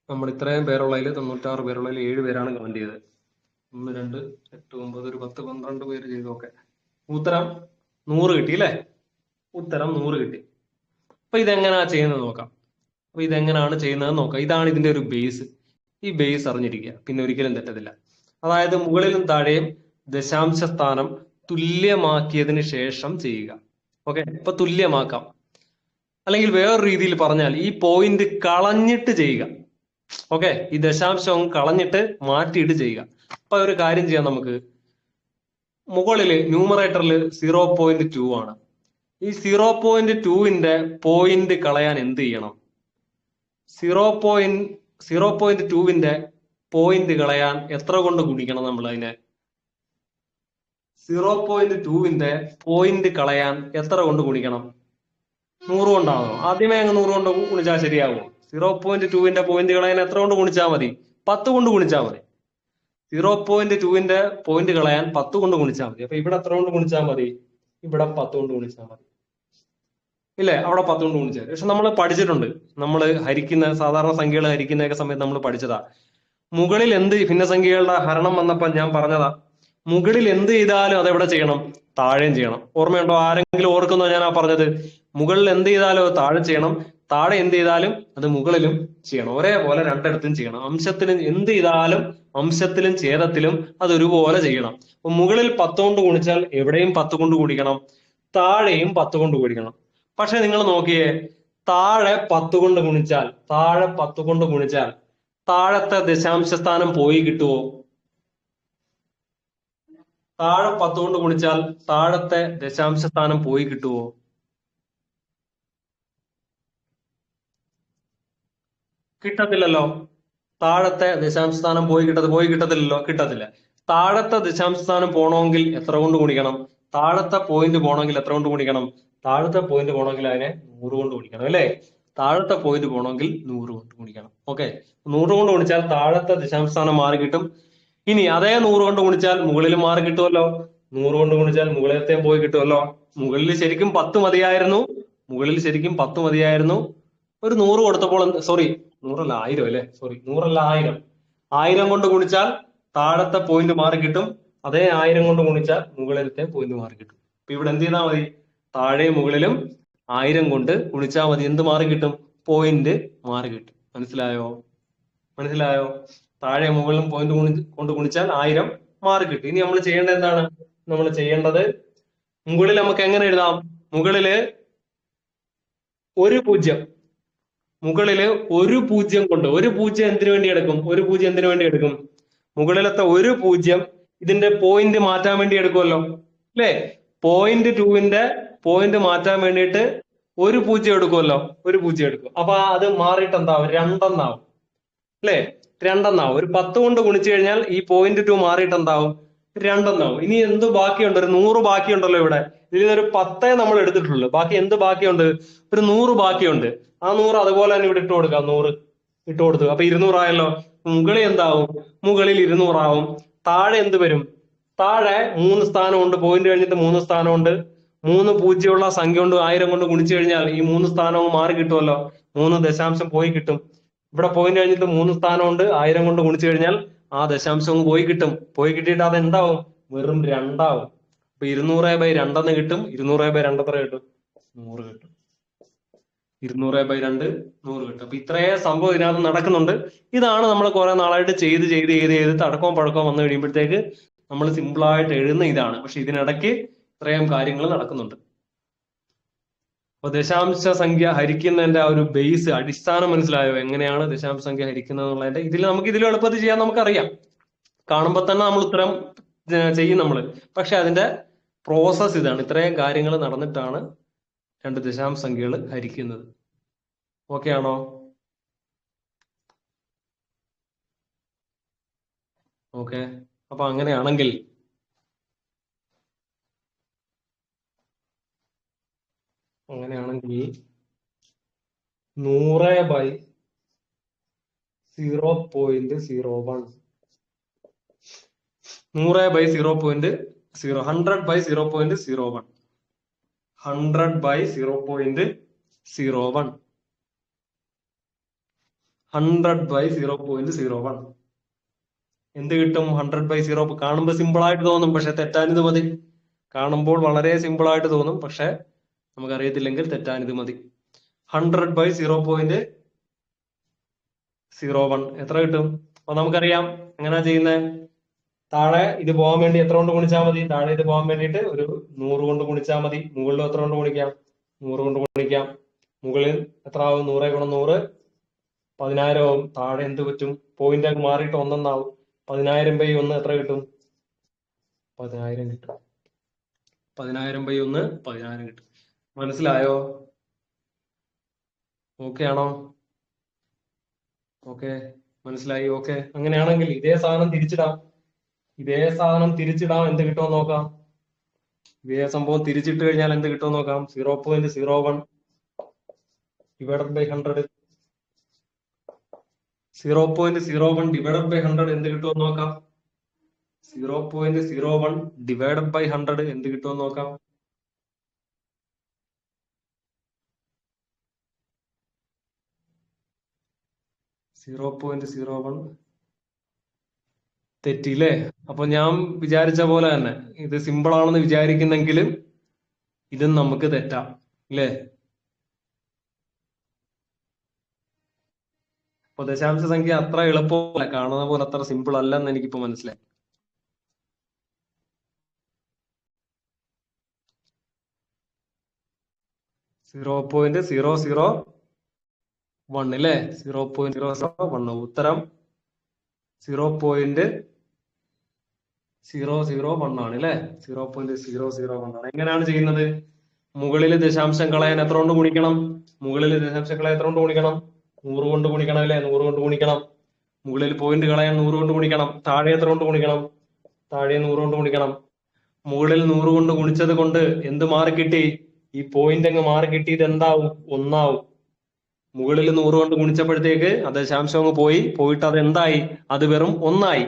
നമ്മൾ ഇത്രയും പേരുള്ളതിൽ 96 പേരുള്ളതിൽ 7 പേരാണ് കമന്റ് ചെയ്തത്. 1 2 8 9 ഒരു 10 12 പേര് ചെയ്തു. ഓക്കെ, ഉത്തരം 100 കിട്ടി അല്ലേ? ഉത്തരം 100 കിട്ടി. അപ്പൊ ഇതെങ്ങനെയാ ചെയ്യുന്നത് നോക്കാം. അപ്പൊ ഇതെങ്ങനെയാണ് ചെയ്യുന്നത് നോക്കാം. ഇതാണ് ഇതിന്റെ ഒരു ബേസ്. ഈ ബേസ് അറിഞ്ഞിരിക്കുക, പിന്നെ ഒരിക്കലും തെറ്റത്തില്ല. അതായത് മുകളിലും താഴെയും ദശാംശ സ്ഥാനം തുല്യമാക്കിയതിന് ശേഷം ചെയ്യുക. ഓക്കെ, ഇപ്പൊ തുല്യമാക്കാം. അല്ലെങ്കിൽ വേറൊരു രീതിയിൽ പറഞ്ഞാൽ ഈ പോയിന്റ് കളഞ്ഞിട്ട് ചെയ്യുക. ഓക്കെ, ഈ ദശാംശം കളഞ്ഞിട്ട് മാറ്റിയിട്ട് ചെയ്യുക. അപ്പൊ ഒരു കാര്യം ചെയ്യാം നമുക്ക്. മുകളില് ന്യൂമറേറ്ററിൽ 0.2 ആണ്. ഈ 0.2വിന്റെ പോയിന്റ് കളയാൻ എന്ത് ചെയ്യണം? 0.2വിന്റെ പോയിന്റ് കളയാൻ എത്ര കൊണ്ട് ഗുണിക്കണം നമ്മൾ അതിനെ? 0.2വിന്റെ പോയിന്റ് കളയാൻ എത്ര കൊണ്ട് ഗുണിക്കണം? 100 കൊണ്ടാണോ? ആദ്യമേ അങ്ങ് 100 കൊണ്ട് ഗുണിച്ചാൽ ശരിയാകുമോ? 0.2വിന്റെ പോയിന്റ് കളയാൻ എത്ര കൊണ്ട് ഗുണിച്ചാൽ മതി? 10 കൊണ്ട് ഗുണിച്ചാൽ മതി. 0.2വിന്റെ പോയിന്റ് കളയാൻ 10 കൊണ്ട് ഗുണിച്ചാൽ മതി. അപ്പൊ ഇവിടെ എത്ര കൊണ്ട് ഗുണിച്ചാൽ മതി? ഇവിടെ 10 കൊണ്ട് ഗുണിച്ചാൽ മതി. ഇല്ലേ? അവിടെ 10 കൊണ്ട് ഗുണിച്ചാൽ. പക്ഷെ നമ്മൾ പഠിച്ചിട്ടുണ്ട്. നമ്മൾ ഹരിക്കുന്ന സാധാരണ സംഖ്യകൾ ഹരിക്കുന്നതൊക്കെ സമയത്ത് നമ്മൾ പഠിച്ചതാ. മുകളിൽ എന്ത് ഭിന്നസംഖ്യകളുടെ ഹരണം വന്നപ്പോൾ ഞാൻ പറഞ്ഞതാ, മുകളിൽ എന്ത് ചെയ്താലും അതെവിടെ ചെയ്യണം? താഴെയും ചെയ്യണം. ഓർമ്മയുണ്ടോ? ആരെങ്കിലും ഓർക്കുന്നോ ഞാൻ ആ പറഞ്ഞത്? മുകളിൽ എന്ത് ചെയ്താലും അത് താഴെ ചെയ്യണം, താഴെ എന്ത് ചെയ്താലും അത് മുകളിലും ചെയ്യണം. ഒരേപോലെ രണ്ടിടത്തും ചെയ്യണം. അംശത്തിലും എന്ത് ചെയ്താലും അംശത്തിലും ഛേദത്തിലും അത് ഒരുപോലെ ചെയ്യണം. അപ്പൊ മുകളിൽ 10 കൊണ്ട് ഗുണിച്ചാൽ എവിടെയും 10 കൊണ്ട് ഗുണിക്കണം, താഴെയും 10 കൊണ്ട് ഗുണിക്കണം. പക്ഷെ നിങ്ങൾ നോക്കിയേ, താഴെ 10 കൊണ്ട് ഗുണിച്ചാൽ താഴത്തെ ദശാംശ സ്ഥാനം പോയി കിട്ടുമോ? താഴെ 10 കൊണ്ട് ഗുണിച്ചാൽ താഴത്തെ ദശാംശ സ്ഥാനം പോയി കിട്ടുമോ? കിട്ടത്തില്ലല്ലോ. താഴത്തെ ദശാംശ സ്ഥാനം പോയി കിട്ടത്തില്ലല്ലോ. കിട്ടത്തില്ല. താഴത്തെ ദശാംശ സ്ഥാനം പോകണമെങ്കിൽ എത്ര കൊണ്ട് ഗുണിക്കണം? താഴത്തെ പോയിന്റ് പോകണമെങ്കിൽ എത്ര കൊണ്ട് ഗുണിക്കണം? താഴത്തെ പോയിന്റ് പോകണമെങ്കിൽ അതിനെ 100 കൊണ്ട് ഗുണിക്കണം അല്ലേ? താഴത്തെ പോയിന്റ് പോകണമെങ്കിൽ 100 കൊണ്ട് ഗുണിക്കണം. ഓക്കെ, 100 കൊണ്ട് ഗുണിച്ചാൽ താഴത്തെ ദശാംശ സ്ഥാനം മാറി കിട്ടും. ഇനി അതേ 100 കൊണ്ട് ഗുണിച്ചാൽ മുകളിലും മാറി കിട്ടുമല്ലോ. 100 കൊണ്ട് ഗുണിച്ചാൽ മുകളിലത്തെയും പോയി കിട്ടുമല്ലോ. മുകളിൽ ശരിക്കും 10 മതിയായിരുന്നു. ഒരു 100 കൊടുത്തപ്പോൾ, സോറി 100 അല്ല 1000 അല്ലേ? സോറി 100 അല്ല 1000. 1000 കൊണ്ട് ഗുണിച്ചാൽ താഴത്തെ പോയിന്റ് മാറി കിട്ടും. അതേ 1000 കൊണ്ട് ഗുണിച്ചാൽ മുകളിലത്തെ പോയിന്റ് മാറി കിട്ടും. അപ്പൊ ഇവിടെ എന്ത് ചെയ്താൽ മതി? താഴെയും മുകളിലും 1000 കൊണ്ട് ഗുണിച്ചാൽ മതി. എന്ത് മാറി കിട്ടും? പോയിന്റ് മാറി കിട്ടും. മനസ്സിലായോ? താഴെ മുകളിലും പോയിന്റ് കൊണ്ട് ഗുണിച്ചാൽ 1000, മാർക്ക് കിട്ടും. ഇനി നമ്മൾ ചെയ്യേണ്ടത് എന്താണ്? നമ്മൾ ചെയ്യേണ്ടത് മുകളിൽ നമുക്ക് എങ്ങനെ എഴുതാം? മുകളില് ഒരു പൂജ്യം, മുകളില് ഒരു പൂജ്യം കൊണ്ട്, ഒരു പൂജ്യം എന്തിനു വേണ്ടി എടുക്കും? ഒരു പൂജ്യം എന്തിനു വേണ്ടി എടുക്കും? മുകളിലത്തെ ഒരു പൂജ്യം ഇതിന്റെ പോയിന്റ് മാറ്റാൻ വേണ്ടി എടുക്കുമല്ലോ, അല്ലേ? പോയിന്റ് 2ന്റെ പോയിന്റ് മാറ്റാൻ വേണ്ടിയിട്ട് ഒരു പൂജ്യം എടുക്കുമല്ലോ, ഒരു പൂജ്യം എടുക്കും. അപ്പൊ അത് മാറിയിട്ട് എന്താവും? രണ്ടെന്നാവും, അല്ലേ? രണ്ടെന്നാവും. ഒരു 10 കൊണ്ട് ഗുണിച്ചു കഴിഞ്ഞാൽ ഈ പോയിന്റ് 2 മാറിയിട്ട് എന്താവും? രണ്ടെന്നാവും. ഇനി എന്ത് ബാക്കിയുണ്ട്? ഒരു 100 ബാക്കിയുണ്ടല്ലോ ഇവിടെ. ഇതിലൊരു 10 നമ്മൾ എടുത്തിട്ടുള്ളൂ. ബാക്കി എന്ത് ബാക്കിയുണ്ട്? ഒരു 100 ബാക്കിയുണ്ട്. ആ 100 അതുപോലെ തന്നെ ഇവിടെ ഇട്ട് കൊടുക്കാം. 100 ഇട്ട് കൊടുത്തു. അപ്പൊ 200 ആയല്ലോ. മുകളിൽ എന്താവും? മുകളിൽ 200 ആവും. താഴെ എന്ത് വരും? താഴെ 3 സ്ഥാനമുണ്ട്. പോയിന്റ് കഴിഞ്ഞിട്ട് 3 സ്ഥാനമുണ്ട്. 3 പൂജ്യമുള്ള സംഖ്യ കൊണ്ട് 1000 കൊണ്ട് ഗുണിച്ചു കഴിഞ്ഞാൽ ഈ 3 സ്ഥാനവും മാറി കിട്ടുമല്ലോ. 3 ദശാംശം പോയി കിട്ടും. ഇവിടെ പോയിന്റ് കഴിഞ്ഞിട്ട് 3 സ്ഥാനമുണ്ട്. 1000 കൊണ്ട് ഗുണിച്ചു കഴിഞ്ഞാൽ ആ ദശാംശവും പോയി കിട്ടും. പോയി കിട്ടിയിട്ട് അത് എന്താവും? വെറും 2 ആവും. അപ്പൊ 200/2 കിട്ടും. 200/2 എത്ര കിട്ടും? 100 കിട്ടും. 200/2 100 കിട്ടും. അപ്പൊ ഇത്രയേ സംഭവം ഇതിനകത്ത് നടക്കുന്നുണ്ട്. ഇതാണ് നമ്മൾ കുറെ നാളായിട്ട് ചെയ്ത് തടക്കവും പഴക്കവും വന്നു കഴിയുമ്പോഴത്തേക്ക് നമ്മൾ സിമ്പിളായിട്ട് എഴുതുന്ന ഇതാണ്. പക്ഷെ ഇതിനിടയ്ക്ക് ഇത്രയും കാര്യങ്ങൾ നടക്കുന്നുണ്ട്. അപ്പൊ ദശാംശ സംഖ്യ ഹരിക്കുന്നതിന്റെ ആ ഒരു ബേസ്, അടിസ്ഥാനം മനസ്സിലായോ? എങ്ങനെയാണ് ദശാംശ സംഖ്യ ഹരിക്കുന്നത് എന്നുള്ളതിന്റെ നമുക്ക് ഇതിൽ എളുപ്പത്തിൽ ചെയ്യാൻ നമുക്കറിയാം. കാണുമ്പോൾ തന്നെ നമ്മൾ ഉത്തരം ചെയ്യും നമ്മള്. പക്ഷെ അതിന്റെ പ്രോസസ് ഇതാണ്. ഇത്രയും കാര്യങ്ങൾ നടന്നിട്ടാണ് രണ്ട് ദശാംശ സംഖ്യകൾ ഹരിക്കുന്നത്. ഓക്കെ ആണോ? ഓക്കെ. അപ്പൊ അങ്ങനെയാണെങ്കിൽ 100/0.01 100/0.0 100/0.01 100/0.01 100/0.01 എന്ത് കിട്ടും? 100/0. കാണുമ്പോൾ സിമ്പിൾ ആയിട്ട് തോന്നും, പക്ഷെ തെറ്റാനിത് മതി. കാണുമ്പോൾ വളരെ സിമ്പിൾ ആയിട്ട് തോന്നും, പക്ഷെ നമുക്കറിയത്തില്ലെങ്കിൽ തെറ്റാനിത് മതി. 100/0.01 എത്ര കിട്ടും? അപ്പൊ നമുക്കറിയാം എങ്ങനെയാ ചെയ്യുന്നത്. താഴെ ഇത് പോകാൻ വേണ്ടി എത്ര കൊണ്ട് ഗുണിച്ചാൽ മതി? താഴെ ഇത് പോകാൻ വേണ്ടിയിട്ട് ഒരു 100 കൊണ്ട് ഗുണിച്ചാൽ മതി. മുകളിലും എത്ര കൊണ്ട് ഗുണിക്കാം? 100 കൊണ്ട് ഗുണിക്കാം. മുകളിൽ എത്ര ആവും? 100 × 100 10,000 ആവും. താഴെ എന്ത് പറ്റും? പോയിന്റ് അങ്ങ് മാറിയിട്ട് 1 ആവും. 10,000/1 എത്ര കിട്ടും? 10,000 കിട്ടും. 10,000/1 10,000 കിട്ടും. മനസ്സിലായോ? ഓക്കെ ആണോ? ഓക്കെ, മനസ്സിലായി. ഓക്കെ, അങ്ങനെയാണെങ്കിൽ ഇതേ സാധനം തിരിച്ചിടാം. എന്ത് കിട്ടുമെന്ന് നോക്കാം. ഇതേ സംഭവം തിരിച്ചിട്ട് കഴിഞ്ഞാൽ എന്ത് കിട്ടുമെന്ന് നോക്കാം. 0.01 ഡിവൈഡഡ് ബൈ 100. 0.01 ഡിവൈഡഡ് ബൈ 100 എന്ത് കിട്ടുമെന്ന് നോക്കാം. 0.01 ഡിവൈഡഡ് ബൈ 100 എന്ത് കിട്ടുമെന്ന് നോക്കാം. 0.01 തെറ്റില്ലേ? അപ്പൊ ഞാൻ വിചാരിച്ച പോലെ തന്നെ ഇത് സിമ്പിൾ ആണെന്ന് വിചാരിക്കുന്നെങ്കിലും ഇതും നമുക്ക് തെറ്റാം, ഇല്ലേ? അപ്പൊ ദശാംശ സംഖ്യ അത്ര എളുപ്പമല്ല, കാണുന്ന പോലെ അത്ര സിമ്പിൾ അല്ലെന്ന് എനിക്കിപ്പോ മനസ്സിലായി. (0.001) അല്ലേ? 0.001. ഉത്തരം 0.001 ആണ് അല്ലേ? 0.001 ആണ്. എങ്ങനെയാണ് ചെയ്യുന്നത്? മുകളിൽ ദശാംശം കളയാൻ എത്ര കൊണ്ട് ഗുണിക്കണം? 100 കൊണ്ട് ഗുണിക്കണം അല്ലേ? 100 കൊണ്ട് ഗുണിക്കണം. മുകളിൽ പോയിന്റ് കളയാൻ 100 കൊണ്ട് ഗുണിക്കണം. താഴെ എത്ര കൊണ്ട് ഗുണിക്കണം? താഴെ 100 കൊണ്ട് ഗുണിക്കണം. മുകളിൽ 100 കൊണ്ട് ഗുണിച്ചത് കൊണ്ട് എന്ത് മാറി കിട്ടി? ഈ പോയിന്റ് അങ്ങ് മാറി കിട്ടി. ഇത് എന്താവും? 1 ആവും. മുകളിൽ 100 കൊണ്ട് ഗുണിച്ചപ്പോഴത്തേക്ക് അത് ദശാംശം അങ്ങ് പോയിട്ട് അത് എന്തായി? അത് വെറും 1 ആയി.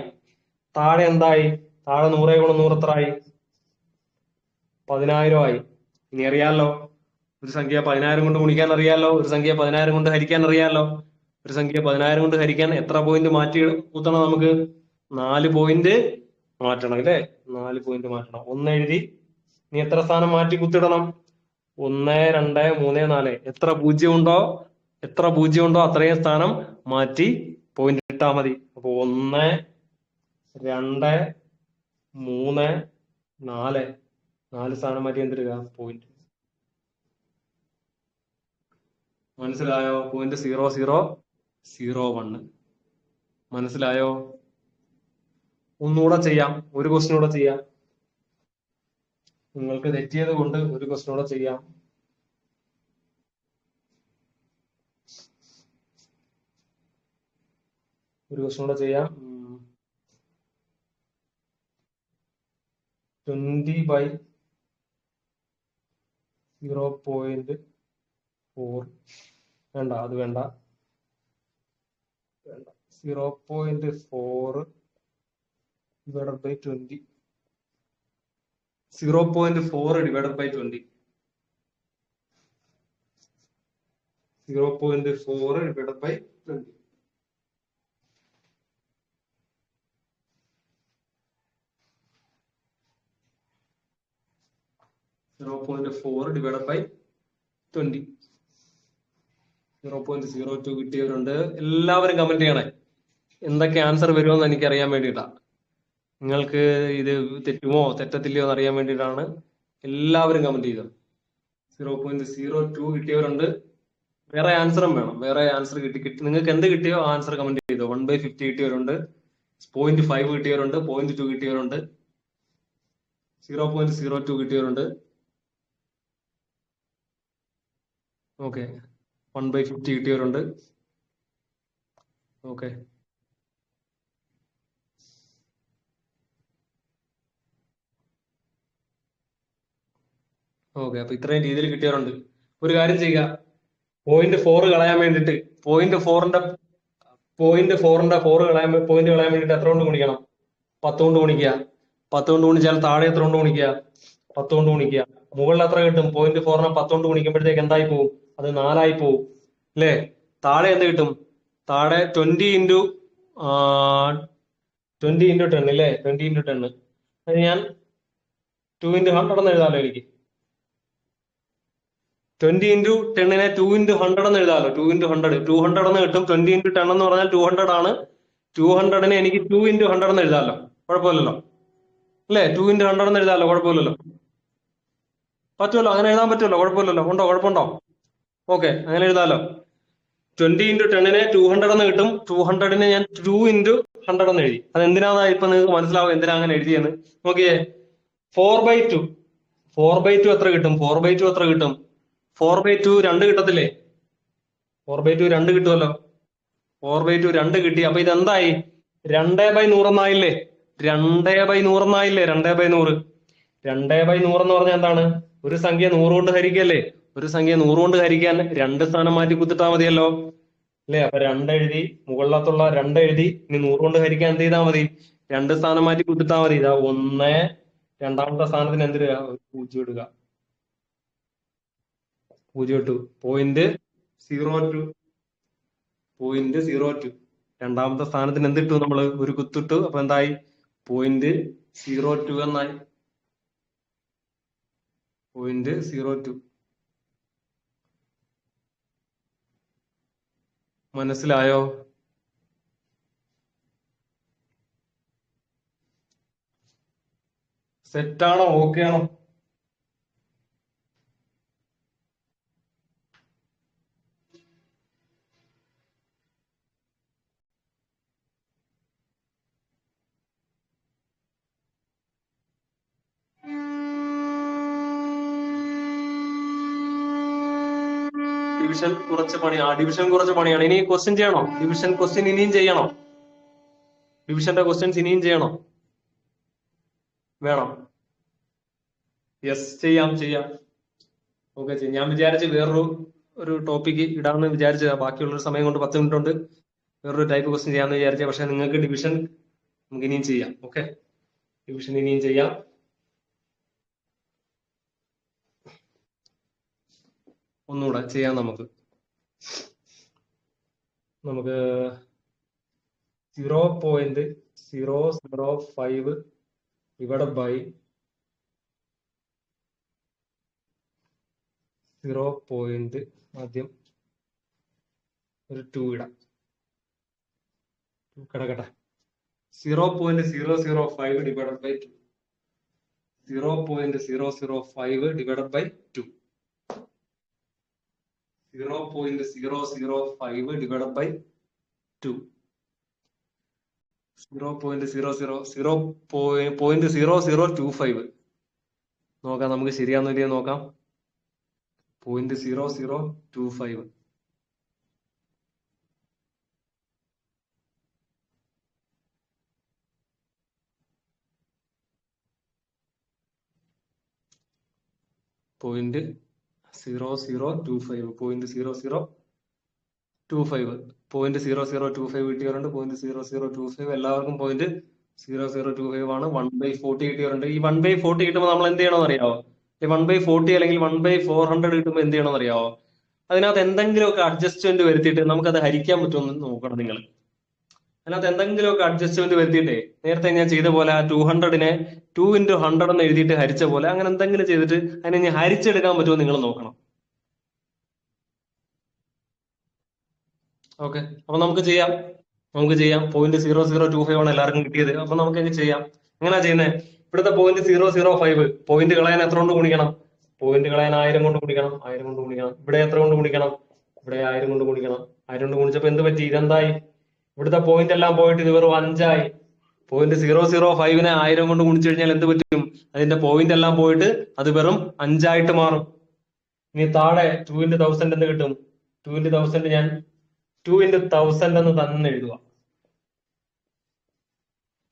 താഴെ എന്തായി? താഴെ 100 × 100 എത്ര ആയി? 10,000 ആയി. ഇനി അറിയാലോ, ഒരു സംഖ്യ 10,000 കൊണ്ട് ഗുണിക്കാൻ അറിയാലോ, ഒരു സംഖ്യ 10,000 കൊണ്ട് ഹരിക്കാൻ അറിയാലോ. ഒരു സംഖ്യ 10,000 കൊണ്ട് ഹരിക്കാൻ എത്ര പോയിന്റ് മാറ്റി കുത്തണം? നമുക്ക് 4 പോയിന്റ് മാറ്റണം അല്ലേ? 4 പോയിന്റ് മാറ്റണം. 1 എഴുതി. ഇനി എത്ര സ്ഥാനം മാറ്റി കുത്തിടണം? 1, 2, 3, 4. എത്ര പൂജ്യം ഉണ്ടോ അത്രയും സ്ഥാനം മാറ്റി പോയിന്റ് ഇട്ടാ മതി. അപ്പൊ 1, 2, 3, 4 സ്ഥാനം മാറ്റി എന്തിടുക? പോയിന്റ്. മനസ്സിലായോ? 0.0001. മനസ്സിലായോ? ഒന്നുകൂടെ ചെയ്യാം, ഒരു ക്വസ്റ്റ്യൻ കൂടെ ചെയ്യാം. നിങ്ങൾക്ക് തെറ്റിയത് കൊണ്ട് ഒരു ക്വസ്റ്റ്യൻ കൂടെ ചെയ്യാം. ഒരു ക്വസ്റ്റ്യൻ കൂടെ ചെയ്യാം. 20/0.4. വേണ്ട, അത് വേണ്ട. 0.4 divided by 20. 0.4 divided by 20. 0.4 divided by 20. divided by 20. 0.02 കിട്ടിയവരുണ്ട്. എല്ലാവരും കമന്റ് ചെയ്യണേ. എന്തൊക്കെ ആൻസർ വരുമെന്ന് എനിക്ക് അറിയാൻ വേണ്ടിയിട്ടാ. നിങ്ങൾക്ക് ഇത് തെറ്റുമോ തെറ്റത്തില്ലയോ എന്ന് അറിയാൻ വേണ്ടിയിട്ടാണ്. എല്ലാവരും കമന്റ് ചെയ്യുക. 0.02 കിട്ടിയവരുണ്ട്. വേറെ ആൻസറും വേണം. വേറെ ആൻസർ കിട്ടി നിങ്ങൾക്ക് എന്ത് കിട്ടിയോ ആ ആൻസർ കമന്റ് ചെയ്തോ. 1/50 കിട്ടിയവരുണ്ട്. 0.5 കിട്ടിയവരുണ്ട്. 0.2 കിട്ടിയവരുണ്ട്. 0.02 കിട്ടിയവരുണ്ട്. ഓക്കെ, 1/50 കിട്ടിയവരുണ്ട്. ഓക്കെ, അപ്പൊ ഇത്രയും രീതിയിൽ കിട്ടിയവരുണ്ട്. ഒരു കാര്യം ചെയ്യുക, 0.4 കളയാൻ വേണ്ടിട്ട് 0.4ന്റെ 4 കളയാൻ വേണ്ടിട്ട് എത്ര കൊണ്ട് ഗുണിക്കണം? 10 കൊണ്ട് ഗുണിക്കുക. 10 കൊണ്ട് ഗുണിച്ചാൽ താഴെ എത്ര കൊണ്ട് ഗുണിക്കുക? 10 കൊണ്ട് ഗുണിക്കുക. മുകളിൽ എത്ര കിട്ടും? 0.4നെ 10 കൊണ്ട് ഗുണിക്കുമ്പോഴത്തേക്ക് എന്തായി പോവും? അത് 4 പോവും അല്ലേ? താഴെ എന്ത് കിട്ടും? താഴെ 20 into 10 അല്ലേ? 20 into 10. അത് ഞാൻ 2 into 100 എന്ന് എഴുതാമല്ലോ. എനിക്ക് 20 into 10നെ 2 into 100 എന്ന് എഴുതാമല്ലോ. 2 into 100 200 എന്ന് കിട്ടും. 20 into 10 എന്ന് പറഞ്ഞാൽ 200 ആണ്. 200നെ എനിക്ക് 2 into 100 എന്ന് എഴുതാമല്ലോ. കുഴപ്പമില്ലല്ലോ അല്ലേ? 2 into 100 എന്ന് എഴുതാമല്ലോ. കുഴപ്പമില്ലല്ലോ. പറ്റുമല്ലോ, അങ്ങനെ എഴുതാൻ പറ്റുമല്ലോ. കുഴപ്പമില്ലല്ലോ. ഉണ്ടോ? കുഴപ്പമുണ്ടോ? ഓക്കെ, അങ്ങനെ എഴുതാമല്ലോ. 20 into 10നെ 200 എന്ന് കിട്ടും. 200നെ ഞാൻ 2 into 100 എന്ന് എഴുതി. അത് എന്തിനാണ് ഇപ്പൊ നിങ്ങൾക്ക് മനസ്സിലാവും എന്തിനാ അങ്ങനെ എഴുതിയെന്ന്. നോക്കിയേ, 4/2 എത്ര കിട്ടും? 4/2 എത്ര കിട്ടും? 4/2 2 കിട്ടത്തില്ലേ? 4/2 2 കിട്ടുമല്ലോ. 4/2 2 കിട്ടി. അപ്പൊ ഇതെന്തായി? 2/100 എന്നായില്ലേ? 2/100 എന്നായില്ലേ? 2/100. 2/100 എന്ന് പറഞ്ഞാൽ എന്താണ്? ഒരു സംഖ്യ 100 കൊണ്ട് ഹരിക്കല്ലേ? ഒരു സംഖ്യ 100 കൊണ്ട് ഹരിക്കാൻ 2 സ്ഥാനം മാറ്റി കുത്തിട്ടാ മതിയല്ലോ അല്ലേ? അപ്പൊ 2 എഴുതി, മുകളിലത്തുള്ള 2 എഴുതി. ഇനി 100 കൊണ്ട് ഹരിക്കാൻ എന്ത് ചെയ്താൽ മതി? 2 സ്ഥാനം മാറ്റി കുത്തിട്ടാ മതി. ഇതാ 1. രണ്ടാമത്തെ സ്ഥാനത്തിന് എന്തിടുക? 0 ഇടുക. 0 ഇട്ടു. 0.02. 0.02. രണ്ടാമത്തെ സ്ഥാനത്തിന് എന്തിട്ടു? നമ്മള് ഒരു കുത്തിട്ടു. അപ്പൊ എന്തായി? 0.02 എന്നായി. 0.02. മനസ്സിലായോ? സെറ്റാണോ? ഓക്കെ ആണോ? ഡിവിഷൻ കുറച്ച് പണിയാണ്. ഡിവിഷൻ കുറച്ച് പണിയാണ്. ഇനി ക്വസ്റ്റ്യൻ ചെയ്യണോ? ഡിവിഷൻ ക്വസ്റ്റ്യൻ ഇനിയും ചെയ്യണോ? ഡിവിഷന്റെ ക്വസ്റ്റ്യൻസ് ഇനിയും ചെയ്യണോ? വേണം. യെസ്, ചെയ്യാം. ഓക്കെ, ചെയ്യാം. ഞാൻ വിചാരിച്ച് വേറൊരു ടോപ്പിക്ക് ഇടാമെന്ന് വിചാരിച്ചതാ. ബാക്കിയുള്ളൊരു സമയം കൊണ്ട് 10 മിനിറ്റ് കൊണ്ട് വേറൊരു ടൈപ്പ് ക്വസ്റ്റ്യൻ ചെയ്യാമെന്ന് വിചാരിച്ച. പക്ഷെ നിങ്ങൾക്ക് ഡിവിഷൻ നമുക്ക് ഇനിയും ചെയ്യാം. ഓക്കെ, ഡിവിഷൻ ഇനിയും ചെയ്യാം. ഒന്നുകൂടെ ചെയ്യാം. നമുക്ക് 0.005 divided by 0. ആദ്യം ഒരു 2 ഇടാം. കിടക്കട്ടെ. 0.005 divided by 2. 0.005 divided by 2. 0.005 divided by 2. 0.0025. നോക്കാം നമുക്ക് ശരിയാണെന്ന് ഇല്ലയോ നോക്കാം. 0.0025. പോയിന്റ് 0025 കിട്ടിയവരുണ്ട്. 0.0025 എല്ലാവർക്കും 0.0025 ആണ്. 1/40 കിട്ടിയവരുണ്ട്. ഈ 1/40 കിട്ടുമ്പോൾ നമ്മൾ എന്ത് ചെയ്യണമെന്ന് അറിയാവോ? ഈ 1/40 അല്ലെങ്കിൽ 1/400 കിട്ടുമ്പോൾ എന്ത് ചെയ്യണമെന്ന് അറിയാവോ? അതിനകത്ത് എന്തെങ്കിലുമൊക്കെ അഡ്ജസ്റ്റ്മെന്റ് വരുത്തിയിട്ട് നമുക്കത് ഹരിക്കാൻ പറ്റുമെന്ന് നോക്കണം നിങ്ങൾ. അതിനകത്ത് എന്തെങ്കിലുമൊക്കെ അഡ്ജസ്റ്റ്മെന്റ് വരുത്തിയിട്ടേ, നേരത്തെ ഞാൻ ചെയ്ത പോലെ ആ 200-നെ 2 into 100 എന്ന് എഴുതിയിട്ട് ഹരിച്ച പോലെ അങ്ങനെ എന്തെങ്കിലും ചെയ്തിട്ട് അതിനെ ഇനി ഹരിച്ചെടുക്കാൻ പറ്റുമോ നിങ്ങൾ നോക്കണം. ഓക്കെ, അപ്പൊ നമുക്ക് ചെയ്യാം. 0.0025 ആണ് എല്ലാവർക്കും കിട്ടിയത്. അപ്പൊ നമുക്ക് ചെയ്യാം. എങ്ങനെയാ ചെയ്യുന്നത്? ഇവിടുത്തെ 0.005 പോയിന്റ് കളയാൻ എത്ര കൊണ്ട് ഗുണിക്കണം? പോയിന്റ് കളയാൻ 1000 കൊണ്ട് ഗുണിക്കണം. 1000 കൊണ്ട് ഗുണിക്കണം. ഇവിടെ എത്ര കൊണ്ട് ഗുണിക്കണം? ഇവിടെ 1000 കൊണ്ട് ഗുണിക്കണം. 1000 കൊണ്ട് ഗുണിച്ചപ്പോ എന്ത് പറ്റി? ഇതെന്തായി? ഇവിടുത്തെ പോയിന്റ് എല്ലാം പോയിട്ട് ഇത് വെറും 5 ആയി. 0.005-നെ 1000 കൊണ്ട് ഗുണിച്ചു കഴിഞ്ഞാൽ എന്ത് പറ്റും? അതിന്റെ പോയിന്റ് എല്ലാം പോയിട്ട് അത് വെറും 5 ആയിട്ട് മാറും. ഇനി താഴെ 2 into 1000 എന്ന് കിട്ടും. 2 into 1000 ഞാൻ 2 into 1000 എന്ന് തന്നെ എഴുതുക.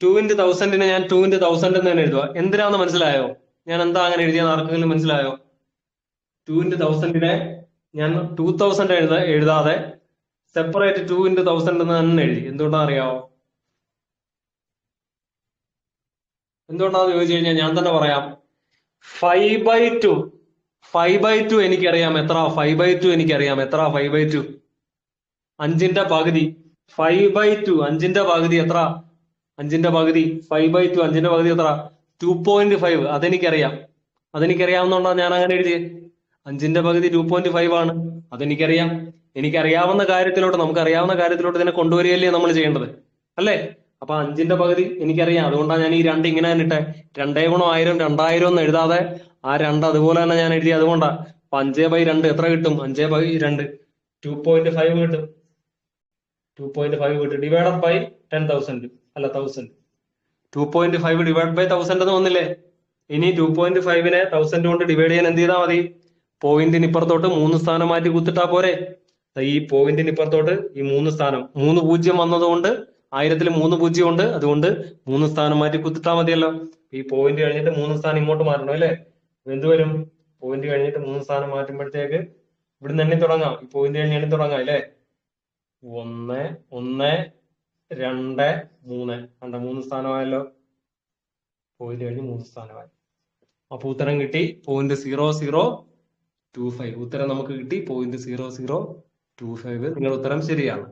2 into 1000-നെ ഞാൻ 2 into 1000 എന്ന് തന്നെ എഴുതുക. എന്തിനാന്ന് മനസ്സിലായോ? ഞാൻ എന്താ അങ്ങനെ എഴുതിയെന്ന് ആർക്കെങ്കിലും മനസ്സിലായോ? 2 into 1000-നെ ഞാൻ 2000 എഴുതാതെ സെപ്പറേറ്റ് 2 into 1000 എന്ന് തന്നെ എഴുതി. എന്തുകൊണ്ടാണെന്ന് അറിയാവോ? എന്തുകൊണ്ടാന്ന് ചോദിച്ചു കഴിഞ്ഞാൽ ഞാൻ തന്നെ പറയാം. 5/2 5/2 എനിക്കറിയാം എത്ര? 5/2 എനിക്കറിയാം എത്ര? 5/2 5-ന്റെ പകുതി. 5/2 5-ന്റെ പകുതി എത്ര? 5-ന്റെ പകുതി 5/2 5-ന്റെ പകുതി എത്ര? 2.5. അതെനിക്കറിയാം. അതെനിക്കറിയാവുന്നതുകൊണ്ടാണ് ഞാൻ അങ്ങനെ എഴുതിയത്. 5-ന്റെ പകുതി 2.5 ആണ്. അതെനിക്കറിയാം. എനിക്കറിയാവുന്ന കാര്യത്തിലോട്ട്, നമുക്കറിയാവുന്ന കാര്യത്തിലോട്ട് ഇതിനെ കൊണ്ടുവരികയല്ലേ നമ്മൾ ചെയ്യേണ്ടത്, അല്ലേ? അപ്പൊ 5-ന്റെ പകുതി എനിക്കറിയാം. അതുകൊണ്ടാണ് ഞാൻ ഈ 2 ഇങ്ങനെ തന്നെ ഇട്ടെ. 2 ഗുണം 1000 2000 എന്ന് എഴുതാതെ ആ 2 അതുപോലെ തന്നെ ഞാൻ എഴുതി. അതുകൊണ്ടാ. 5/2 എത്ര കിട്ടും? 5/2 2.5 കിട്ടും. 2.5 കിട്ടും. ഡിവൈഡഡ് ബൈ 10,000 അല്ല 1000. 2.5 ഡിവൈഡ് ബൈ 1000 എന്ന് വന്നില്ലേ? ഇനി 2.5-നെ 1000 കൊണ്ട് ഡിവൈഡ് ചെയ്യാൻ എന്ത് ചെയ്താൽ മതി? പോയിന്റിന് ഇപ്പുറത്തോട്ട് 3 സ്ഥാനം മാറ്റി കുത്തിട്ടാ പോരെ? ഈ പോയിന്റിന് ഇപ്പുറത്തോട്ട് ഈ 3 സ്ഥാനം, 3 പൂജ്യം വന്നതുകൊണ്ട് 1000-ൽ 3 പൂജ്യം ഉണ്ട്. അതുകൊണ്ട് 3 സ്ഥാനം മാറ്റി കുത്തിട്ടാ മതിയല്ലോ. ഈ പോയിന്റ് കഴിഞ്ഞിട്ട് 3 സ്ഥാനം ഇങ്ങോട്ട് മാറ്റണം, അല്ലേ? എന്ത് വരും? പോയിന്റ് കഴിഞ്ഞിട്ട് 3 സ്ഥാനം മാറ്റുമ്പോഴത്തേക്ക് ഇവിടുന്ന് എണ്ണി തുടങ്ങാം. ഈ പോയിന്റ് കഴിഞ്ഞ് എണ്ണി തുടങ്ങാം, അല്ലേ? 1 1 2 3 കണ്ട 3 സ്ഥാനമായല്ലോ. പോയിന്റ് കഴിഞ്ഞ് 3 സ്ഥാനമായി. അപ്പൊ ഉത്തരം കിട്ടി 0.0025. ഉത്തരം നമുക്ക് കിട്ടി 0.0025. നിങ്ങളുടെ ഉത്തരം ശരിയാണ്.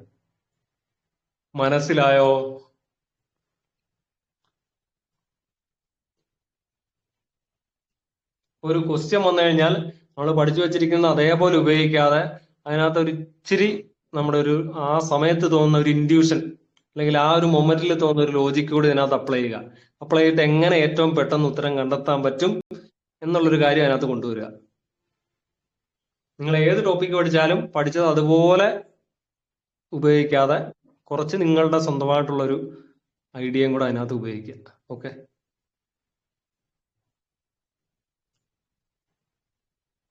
മനസ്സിലായോ? ഒരു ക്വസ്റ്റ്യൻ വന്നു കഴിഞ്ഞാൽ നമ്മൾ പഠിച്ചു വെച്ചിരിക്കുന്ന അതേപോലെ ഉപയോഗിക്കാതെ അതിനകത്ത് ഒരു ഇച്ചിരി നമ്മുടെ ഒരു ആ സമയത്ത് തോന്നുന്ന ഒരു ഇൻഡ്യൂഷൻ അല്ലെങ്കിൽ ആ ഒരു മൊമെന്റിൽ തോന്നുന്ന ഒരു ലോജിക്ക് കൂടി ഇതിനകത്ത് അപ്ലൈ ചെയ്യുക. അപ്ലൈ ചെയ്തിട്ട് എങ്ങനെ ഏറ്റവും പെട്ടെന്ന് ഉത്തരം കണ്ടെത്താൻ പറ്റും എന്നുള്ളൊരു കാര്യം അതിനകത്ത് കൊണ്ടുവരിക. നിങ്ങൾ ഏത് ടോപ്പിക്ക് പഠിച്ചാലും പഠിച്ചത് അതുപോലെ ഉപയോഗിക്കാതെ കുറച്ച് നിങ്ങളുടെ സ്വന്തമായിട്ടുള്ളൊരു ഐഡിയയും കൂടെ അതിനകത്ത് ഉപയോഗിക്കുക. Okay,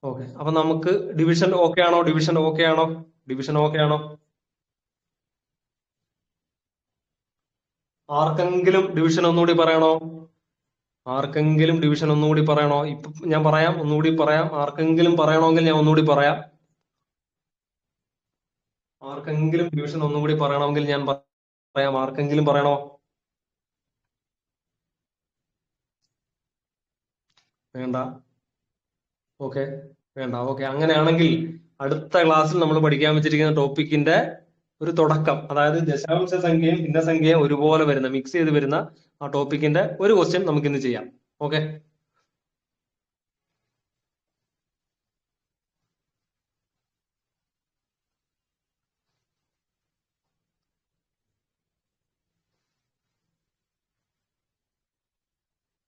okay. അപ്പൊ നമുക്ക് ഡിവിഷൻ ഓക്കെ ആണോ? ഡിവിഷൻ ഓക്കെ ആണോ? ഡിവിഷൻ ഓക്കെ ആണോ? ആർക്കെങ്കിലും ഡിവിഷൻ ഒന്നുകൂടി പറയണോ? ആർക്കെങ്കിലും ഡിവിഷൻ ഒന്നുകൂടി പറയണോ? ഇപ്പൊ ഞാൻ പറയാം, ഒന്നുകൂടി പറയാം. ആർക്കെങ്കിലും പറയണമെങ്കിൽ ഞാൻ ഒന്നുകൂടി പറയാം. ആർക്കെങ്കിലും ഡിവിഷൻ ഒന്നുകൂടി പറയണമെങ്കിൽ ഞാൻ പറയാം. ആർക്കെങ്കിലും പറയണോ? വേണ്ട. ഓക്കെ, വേണ്ട. ഓക്കെ, അങ്ങനെയാണെങ്കിൽ അടുത്ത ക്ലാസ്സിൽ നമ്മൾ പഠിക്കാൻ വെച്ചിരിക്കുന്ന ടോപ്പിക്കിന്റെ ഒരു തുടക്കം, അതായത് ദശാംശ സംഖ്യയും ഭിന്നസംഖ്യയും ഒരുപോലെ വരുന്ന, മിക്സ് ചെയ്ത് വരുന്ന ആ ടോപ്പിക്കിന്റെ ഒരു ക്വസ്റ്റ്യൻ നമുക്ക് ഇന്ന് ചെയ്യാം. Okay.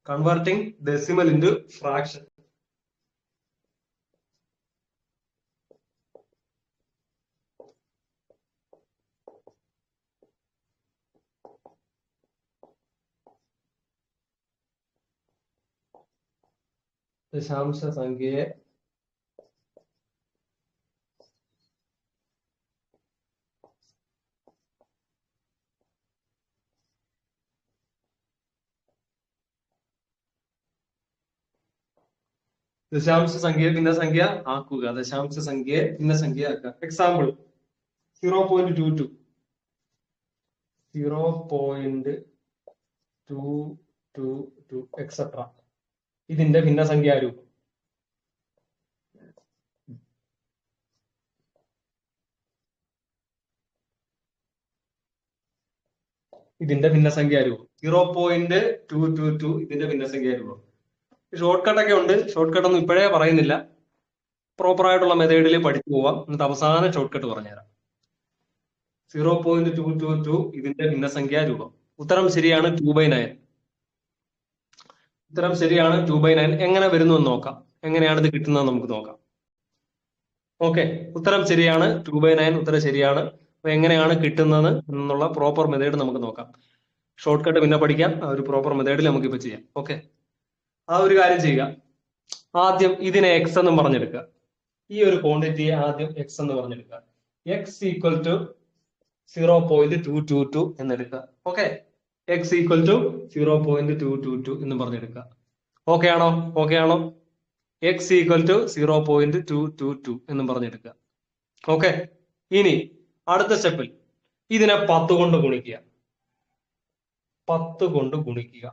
Converting decimal into fraction. ദശാംശ സംഖ്യയെ ഭിന്നസംഖ്യ ആക്കുക. ദശാംശ സംഖ്യയെ ഭിന്നസംഖ്യ ആക്കുക. Example 0.22 0.222 etcetera. ഇതിന്റെ ഭിന്നസംഖ്യാരൂപം. ഇതിന്റെ ഭിന്നസംഖ്യാരൂപം 0.222 ഇതിന്റെ ഭിന്നസംഖ്യാരൂപം. ഷോർട്ട് കട്ടൊക്കെ ഉണ്ട്. ഷോർട്ട് കട്ട് ഒന്നും ഇപ്പോഴേ പറയുന്നില്ല. പ്രോപ്പർ ആയിട്ടുള്ള മെത്തേഡിൽ പഠിച്ചു പോവാം. എന്നിട്ട് അവസാനം ഷോർട്ട് കട്ട് പറഞ്ഞുതരാം. 0.222 ഇതിന്റെ ഭിന്നസംഖ്യാരൂപം. ഉത്തരം ശരിയാണ് 2/9. ഉത്തരം ശരിയാണ് 2/9. എങ്ങനെ വരുന്നു എന്ന് നോക്കാം. എങ്ങനെയാണ് ഇത് കിട്ടുന്നത് നമുക്ക് നോക്കാം. ഓക്കെ, ഉത്തരം ശരിയാണ് 2/9. ഉത്തരം ശരിയാണ്. അപ്പൊ എങ്ങനെയാണ് കിട്ടുന്നത് എന്നുള്ള പ്രോപ്പർ മെത്തേഡ് നമുക്ക് നോക്കാം. ഷോർട്ട് കട്ട് പിന്നെ പഠിക്കാം. ആ ഒരു പ്രോപ്പർ മെത്തേഡിൽ നമുക്ക് ഇപ്പൊ ചെയ്യാം. ഓക്കെ, ആ ഒരു കാര്യം ചെയ്യുക. ആദ്യം ഇതിനെ എക്സ് എന്ന് പറഞ്ഞെടുക്കുക. ഈ ഒരു ക്വാണ്ടിറ്റിയെ ആദ്യം എക്സ് എന്ന് പറഞ്ഞെടുക്കുക. എക്സ് ഈക്വൽ ടു 0.222 എന്നെടുക്കുക. ഓക്കെ, എക്സ് ഈക്വൽ ടു 0.222 എന്ന് പറഞ്ഞെടുക്കുക. ഓക്കെ ആണോ? ഓക്കെ ആണോ? എക്സ് ഈക്വൽ ടു 0.222 എന്ന് പറഞ്ഞെടുക്കുക. ഓക്കെ, ഇനി അടുത്ത സ്റ്റെപ്പിൽ ഇതിനെ 10 കൊണ്ട് ഗുണിക്കുക. 10 കൊണ്ട് ഗുണിക്കുക.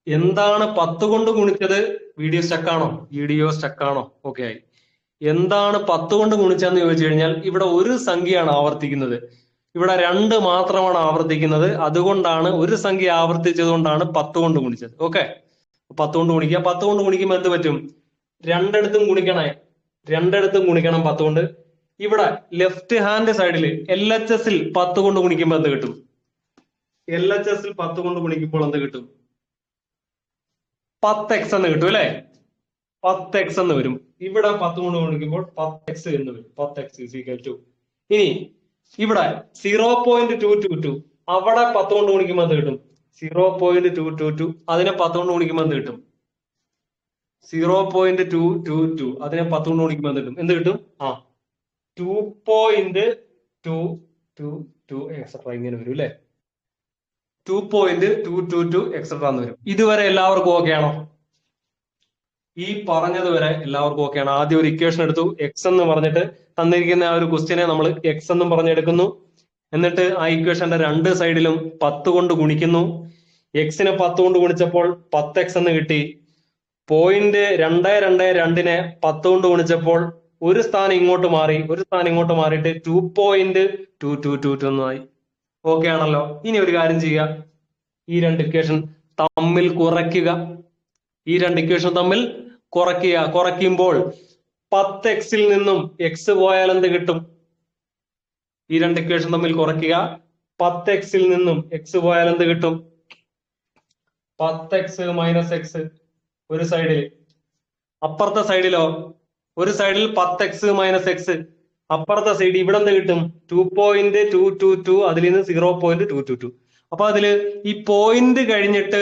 എന്താണ് 10 കൊണ്ട് ഗുണിച്ചത്? വീഡിയോ സ്റ്റക്കാണോ? ഓക്കെ ആയി. എന്താണ് 10 കൊണ്ട് ഗുണിച്ചതെന്ന് ചോദിച്ചു കഴിഞ്ഞാൽ ഇവിടെ ഒരു സംഖ്യയാണ് ആവർത്തിക്കുന്നത്. ഇവിടെ 2 മാത്രമാണ് ആവർത്തിക്കുന്നത്. അതുകൊണ്ടാണ് ഒരു സംഖ്യ ആവർത്തിച്ചത് കൊണ്ടാണ് 10 കൊണ്ട് ഗുണിച്ചത്. ഓക്കെ, 10 കൊണ്ട് ഗുണിക്കുക. 10 കൊണ്ട് ഗുണിക്കുമ്പോൾ എന്ത് പറ്റും? രണ്ടിടത്തും ഗുണിക്കണം 10 കൊണ്ട്. ഇവിടെ ലെഫ്റ്റ് ഹാൻഡ് സൈഡിൽ LHS 10 കൊണ്ട് ഗുണിക്കുമ്പോൾ എന്ത് കിട്ടും? LHS 10 കൊണ്ട് ഗുണിക്കുമ്പോൾ എന്ത് കിട്ടും? 10x എന്ന് കിട്ടും അല്ലെ? 10x എന്ന് വരും. ഇവിടെ 10 കൊണ്ട് ഗുണിക്കുമ്പോൾ 10x എന്ന് വരും. 10x is equal to. ഇനി ഇവിടെ 0.222 അവിടെ 10 കൊണ്ട് ഗുണിക്കുമ്പോൾ എന്ത് കിട്ടും? 0.222 അതിനെ 10 കൊണ്ട് ഗുണിക്കുമ്പോൾ എന്ത് കിട്ടും? 0.222 അതിനെ 10 കൊണ്ട് ഗുണിക്കുമ്പോൾ എന്ത് കിട്ടും? 2.222 എക്സെട്ര ഇങ്ങനെ വരും അല്ലെ? 2.222 എക്സെട്ര എന്ന് വരും. ഇതുവരെ എല്ലാവർക്കും ഓക്കെ ആണോ? ഈ പറഞ്ഞത് വരെ എല്ലാവർക്കും ഓക്കെ ആണ്. ആദ്യം ഒരു ഇക്വേഷൻ എടുത്തു. എക്സ് എന്ന് പറഞ്ഞിട്ട് തന്നിരിക്കുന്ന ആ ഒരു ക്വസ്റ്റ്യനെ നമ്മൾ എക്സ് എന്നും പറഞ്ഞെടുക്കുന്നു. എന്നിട്ട് ആ ഇക്വേഷന്റെ രണ്ട് സൈഡിലും 10 കൊണ്ട് ഗുണിക്കുന്നു. എക്സിനെ 10 കൊണ്ട് ഗുണിച്ചപ്പോൾ 10x എന്ന് കിട്ടി. 0.222നെ 10 കൊണ്ട് ഗുണിച്ചപ്പോൾ ഒരു സ്ഥാനം ഇങ്ങോട്ട് മാറിയിട്ട് 2.222 എന്നായി. ഓക്കെ ആണല്ലോ? ഇനി ഒരു കാര്യം ചെയ്യുക. ഈ രണ്ട് ഇക്വേഷൻ തമ്മിൽ കുറയ്ക്കുക. കുറയ്ക്കുമ്പോൾ 10x നിന്നും x പോയാൽ എന്ത് കിട്ടും? ഈ രണ്ട് ഇക്വേഷൻ തമ്മിൽ കുറയ്ക്കുക. 10x നിന്നും x പോയാൽ എന്ത് കിട്ടും? 10x മൈനസ് x ഒരു സൈഡിൽ. അപ്പുറത്തെ സൈഡിലോ? ഒരു സൈഡിൽ 10x മൈനസ് x. അപ്പുറത്തെ സൈഡ് ഇവിടെ എന്ത് കിട്ടും? 2.222 അതിൽ നിന്ന് 0.222. അപ്പൊ അതില് ഈ പോയിന്റ് കഴിഞ്ഞിട്ട്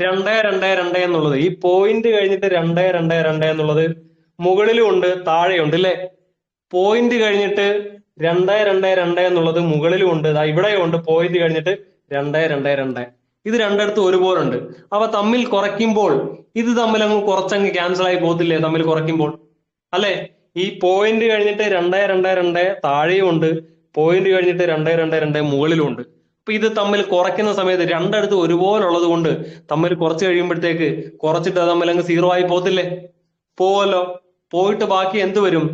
222 എന്നുള്ളത്, ഈ പോയിന്റ് കഴിഞ്ഞിട്ട് 222 എന്നുള്ളത് മുകളിലും ഉണ്ട് താഴെയുണ്ട് അല്ലെ? പോയിന്റ് കഴിഞ്ഞിട്ട് 222 എന്നുള്ളത് മുകളിലും ഉണ്ട്, ഇവിടെയുണ്ട്. പോയിന്റ് കഴിഞ്ഞിട്ട് 222. ഇത് രണ്ടിടത്തും ഒരുപോലെ ഉണ്ട്. അവ തമ്മിൽ കുറയ്ക്കുമ്പോൾ ഇത് തമ്മിൽ അങ്ങ് കുറച്ചങ്ങ് ക്യാൻസൽ ആയി പോകത്തില്ലേ തമ്മിൽ കുറയ്ക്കുമ്പോൾ? അല്ലെ? ഈ പോയിന്റ് കഴിഞ്ഞിട്ട് 222 താഴെയും ഉണ്ട്, പോയിന്റ് കഴിഞ്ഞിട്ട് 222 മുകളിലും ഉണ്ട്. അപ്പൊ ഇത് തമ്മിൽ കുറയ്ക്കുന്ന സമയത്ത് രണ്ടിടത്ത് ഒരുപോലെ ഉള്ളത് കൊണ്ട് തമ്മിൽ കുറച്ച് കഴിയുമ്പോഴത്തേക്ക് കുറച്ചിട്ട് തമ്മിൽ അങ്ങ് 0 ആയി പോകത്തില്ലേ? പോവല്ലോ. പോയിട്ട് ബാക്കി എന്ത് വരും?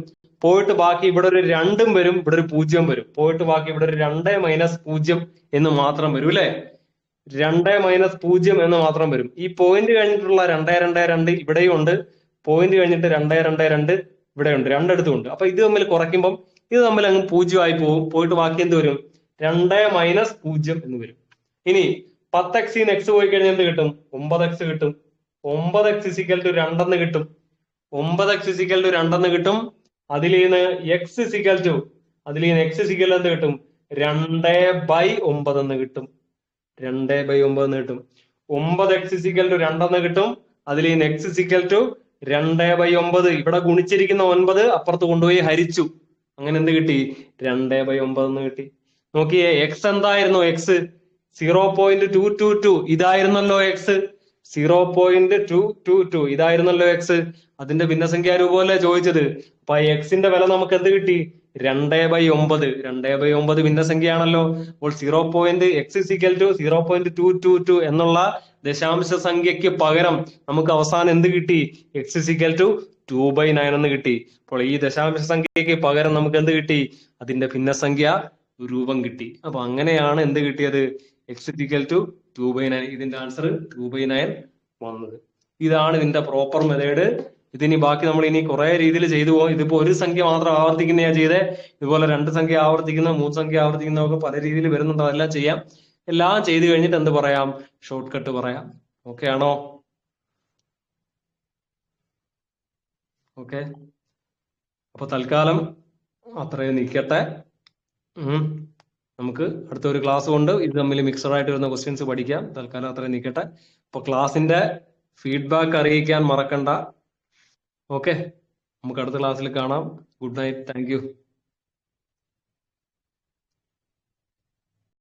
പോയിട്ട് ബാക്കി ഇവിടെ ഒരു 2 വരും, ഇവിടെ ഒരു 0 വരും. പോയിട്ട് ബാക്കി ഇവിടെ ഒരു 2 മൈനസ് 0 എന്ന് മാത്രം വരും അല്ലെ? 2 മൈനസ് 0 എന്ന് മാത്രം വരും. ഈ പോയിന്റ് കഴിഞ്ഞിട്ടുള്ള 222 ഇവിടെയും ഉണ്ട്, പോയിന്റ് കഴിഞ്ഞിട്ട് 222 ഇവിടെ ഉണ്ട്, രണ്ടിടത്തും ഉണ്ട്. അപ്പൊ ഇത് തമ്മിൽ കുറയ്ക്കുമ്പോൾ ഇത് തമ്മിൽ അങ്ങ് 0 ആയി പോകും. പോയിട്ട് ബാക്കി എന്ത് വരും? 2 മൈനസ് 0 എന്ന് വരും. ഇനി 10x എക്സ് പോയി കഴിഞ്ഞാൽ എന്ത് കിട്ടും? 9x കിട്ടും. 9x ഇസിക്കൽ ടു 2 എന്ന് കിട്ടും. 9x ഇസിക്കൽ ടു 2 എന്ന് കിട്ടും. അതിൽ നിന്ന് എക്സ് ഇസിക്കൽ ടു എന്ത് കിട്ടും? 2/9 എന്ന് കിട്ടും. 2/9 എന്ന് കിട്ടും. 9x ഇസിക്കൽ ടു 2 എന്ന് കിട്ടും. അതിൽ നിന്ന് എക്സ് ഇസിക്കൽ ടു 2/9. ഇവിടെ ഗുണിച്ചിരിക്കുന്ന 9 അപ്പുറത്ത് കൊണ്ടുപോയി ഹരിച്ചു. അങ്ങനെ എന്ത് കിട്ടി? 2/9 എന്ന് കിട്ടി. നോക്കിയേ, എക്സ് എന്തായിരുന്നു? എക്സ് 0.222 ഇതായിരുന്നല്ലോ എക്സ്. 0.222 ഇതായിരുന്നല്ലോ എക്സ്. അതിന്റെ ഭിന്നസംഖ്യാ രൂപമല്ലേ ചോദിച്ചത്. അപ്പൊ എക്സിന്റെ വില നമുക്ക് എന്ത് കിട്ടി? 2/9. 2/9 ഭിന്നസംഖ്യയാണല്ലോ. അപ്പോൾ എക്സ് ഇസിക്കൽ ടു 0.222 എന്നുള്ള ദശാംശ സംഖ്യക്ക് പകരം നമുക്ക് അവസാനം എന്ത് കിട്ടി? എക്സ് ഇസിക്കൽ ടു 2/9 എന്ന് കിട്ടി. അപ്പോൾ ഈ ദശാംശ സംഖ്യക്ക് പകരം നമുക്ക് എന്ത് കിട്ടി? അതിന്റെ ഭിന്നസംഖ്യ രൂപം കിട്ടി. അപ്പൊ അങ്ങനെയാണ് എന്ത് കിട്ടിയത്? X is equal to 2/9. ഇതിന്റെ ആൻസർ 2/9 വന്നത്. ഇതാണ് ഇതിന്റെ പ്രോപ്പർ മെത്തേഡ്. ഇതിനി ബാക്കി നമ്മൾ ഇനി കുറെ രീതിയിൽ ചെയ്തു പോകും. ഇതിപ്പോ ഒരു സംഖ്യ മാത്രം ആവർത്തിക്കുന്ന ഞാൻ ചെയ്തേ. ഇതുപോലെ 2 സംഖ്യ ആവർത്തിക്കുന്ന, 3 സംഖ്യ ആവർത്തിക്കുന്നതൊക്കെ പല രീതിയിൽ വരുന്നുണ്ട്. അതെല്ലാം ചെയ്യാം. എല്ലാം ചെയ്ത് കഴിഞ്ഞിട്ട് എന്ത് പറയാം? ഷോർട്ട് കട്ട് പറയാം. ഓക്കെ ആണോ? ഓക്കെ. അപ്പൊ തൽക്കാലം അത്രയും നിൽക്കട്ടെ. നമുക്ക് അടുത്ത ഒരു ക്ലാസ് കൊണ്ട് ഇത് തമ്മിൽ മിക്സഡ് ആയിട്ട് വരുന്ന ക്വസ്റ്റ്യൻസ് പഠിക്കാം. തൽക്കാലം അത്രയും നിൽക്കട്ടെ. അപ്പൊ ക്ലാസിന്റെ ഫീഡ്ബാക്ക് അറിയിക്കാൻ മറക്കണ്ട. ഓക്കെ, നമുക്ക് അടുത്ത ക്ലാസ്സിൽ കാണാം. Good night. Thank you.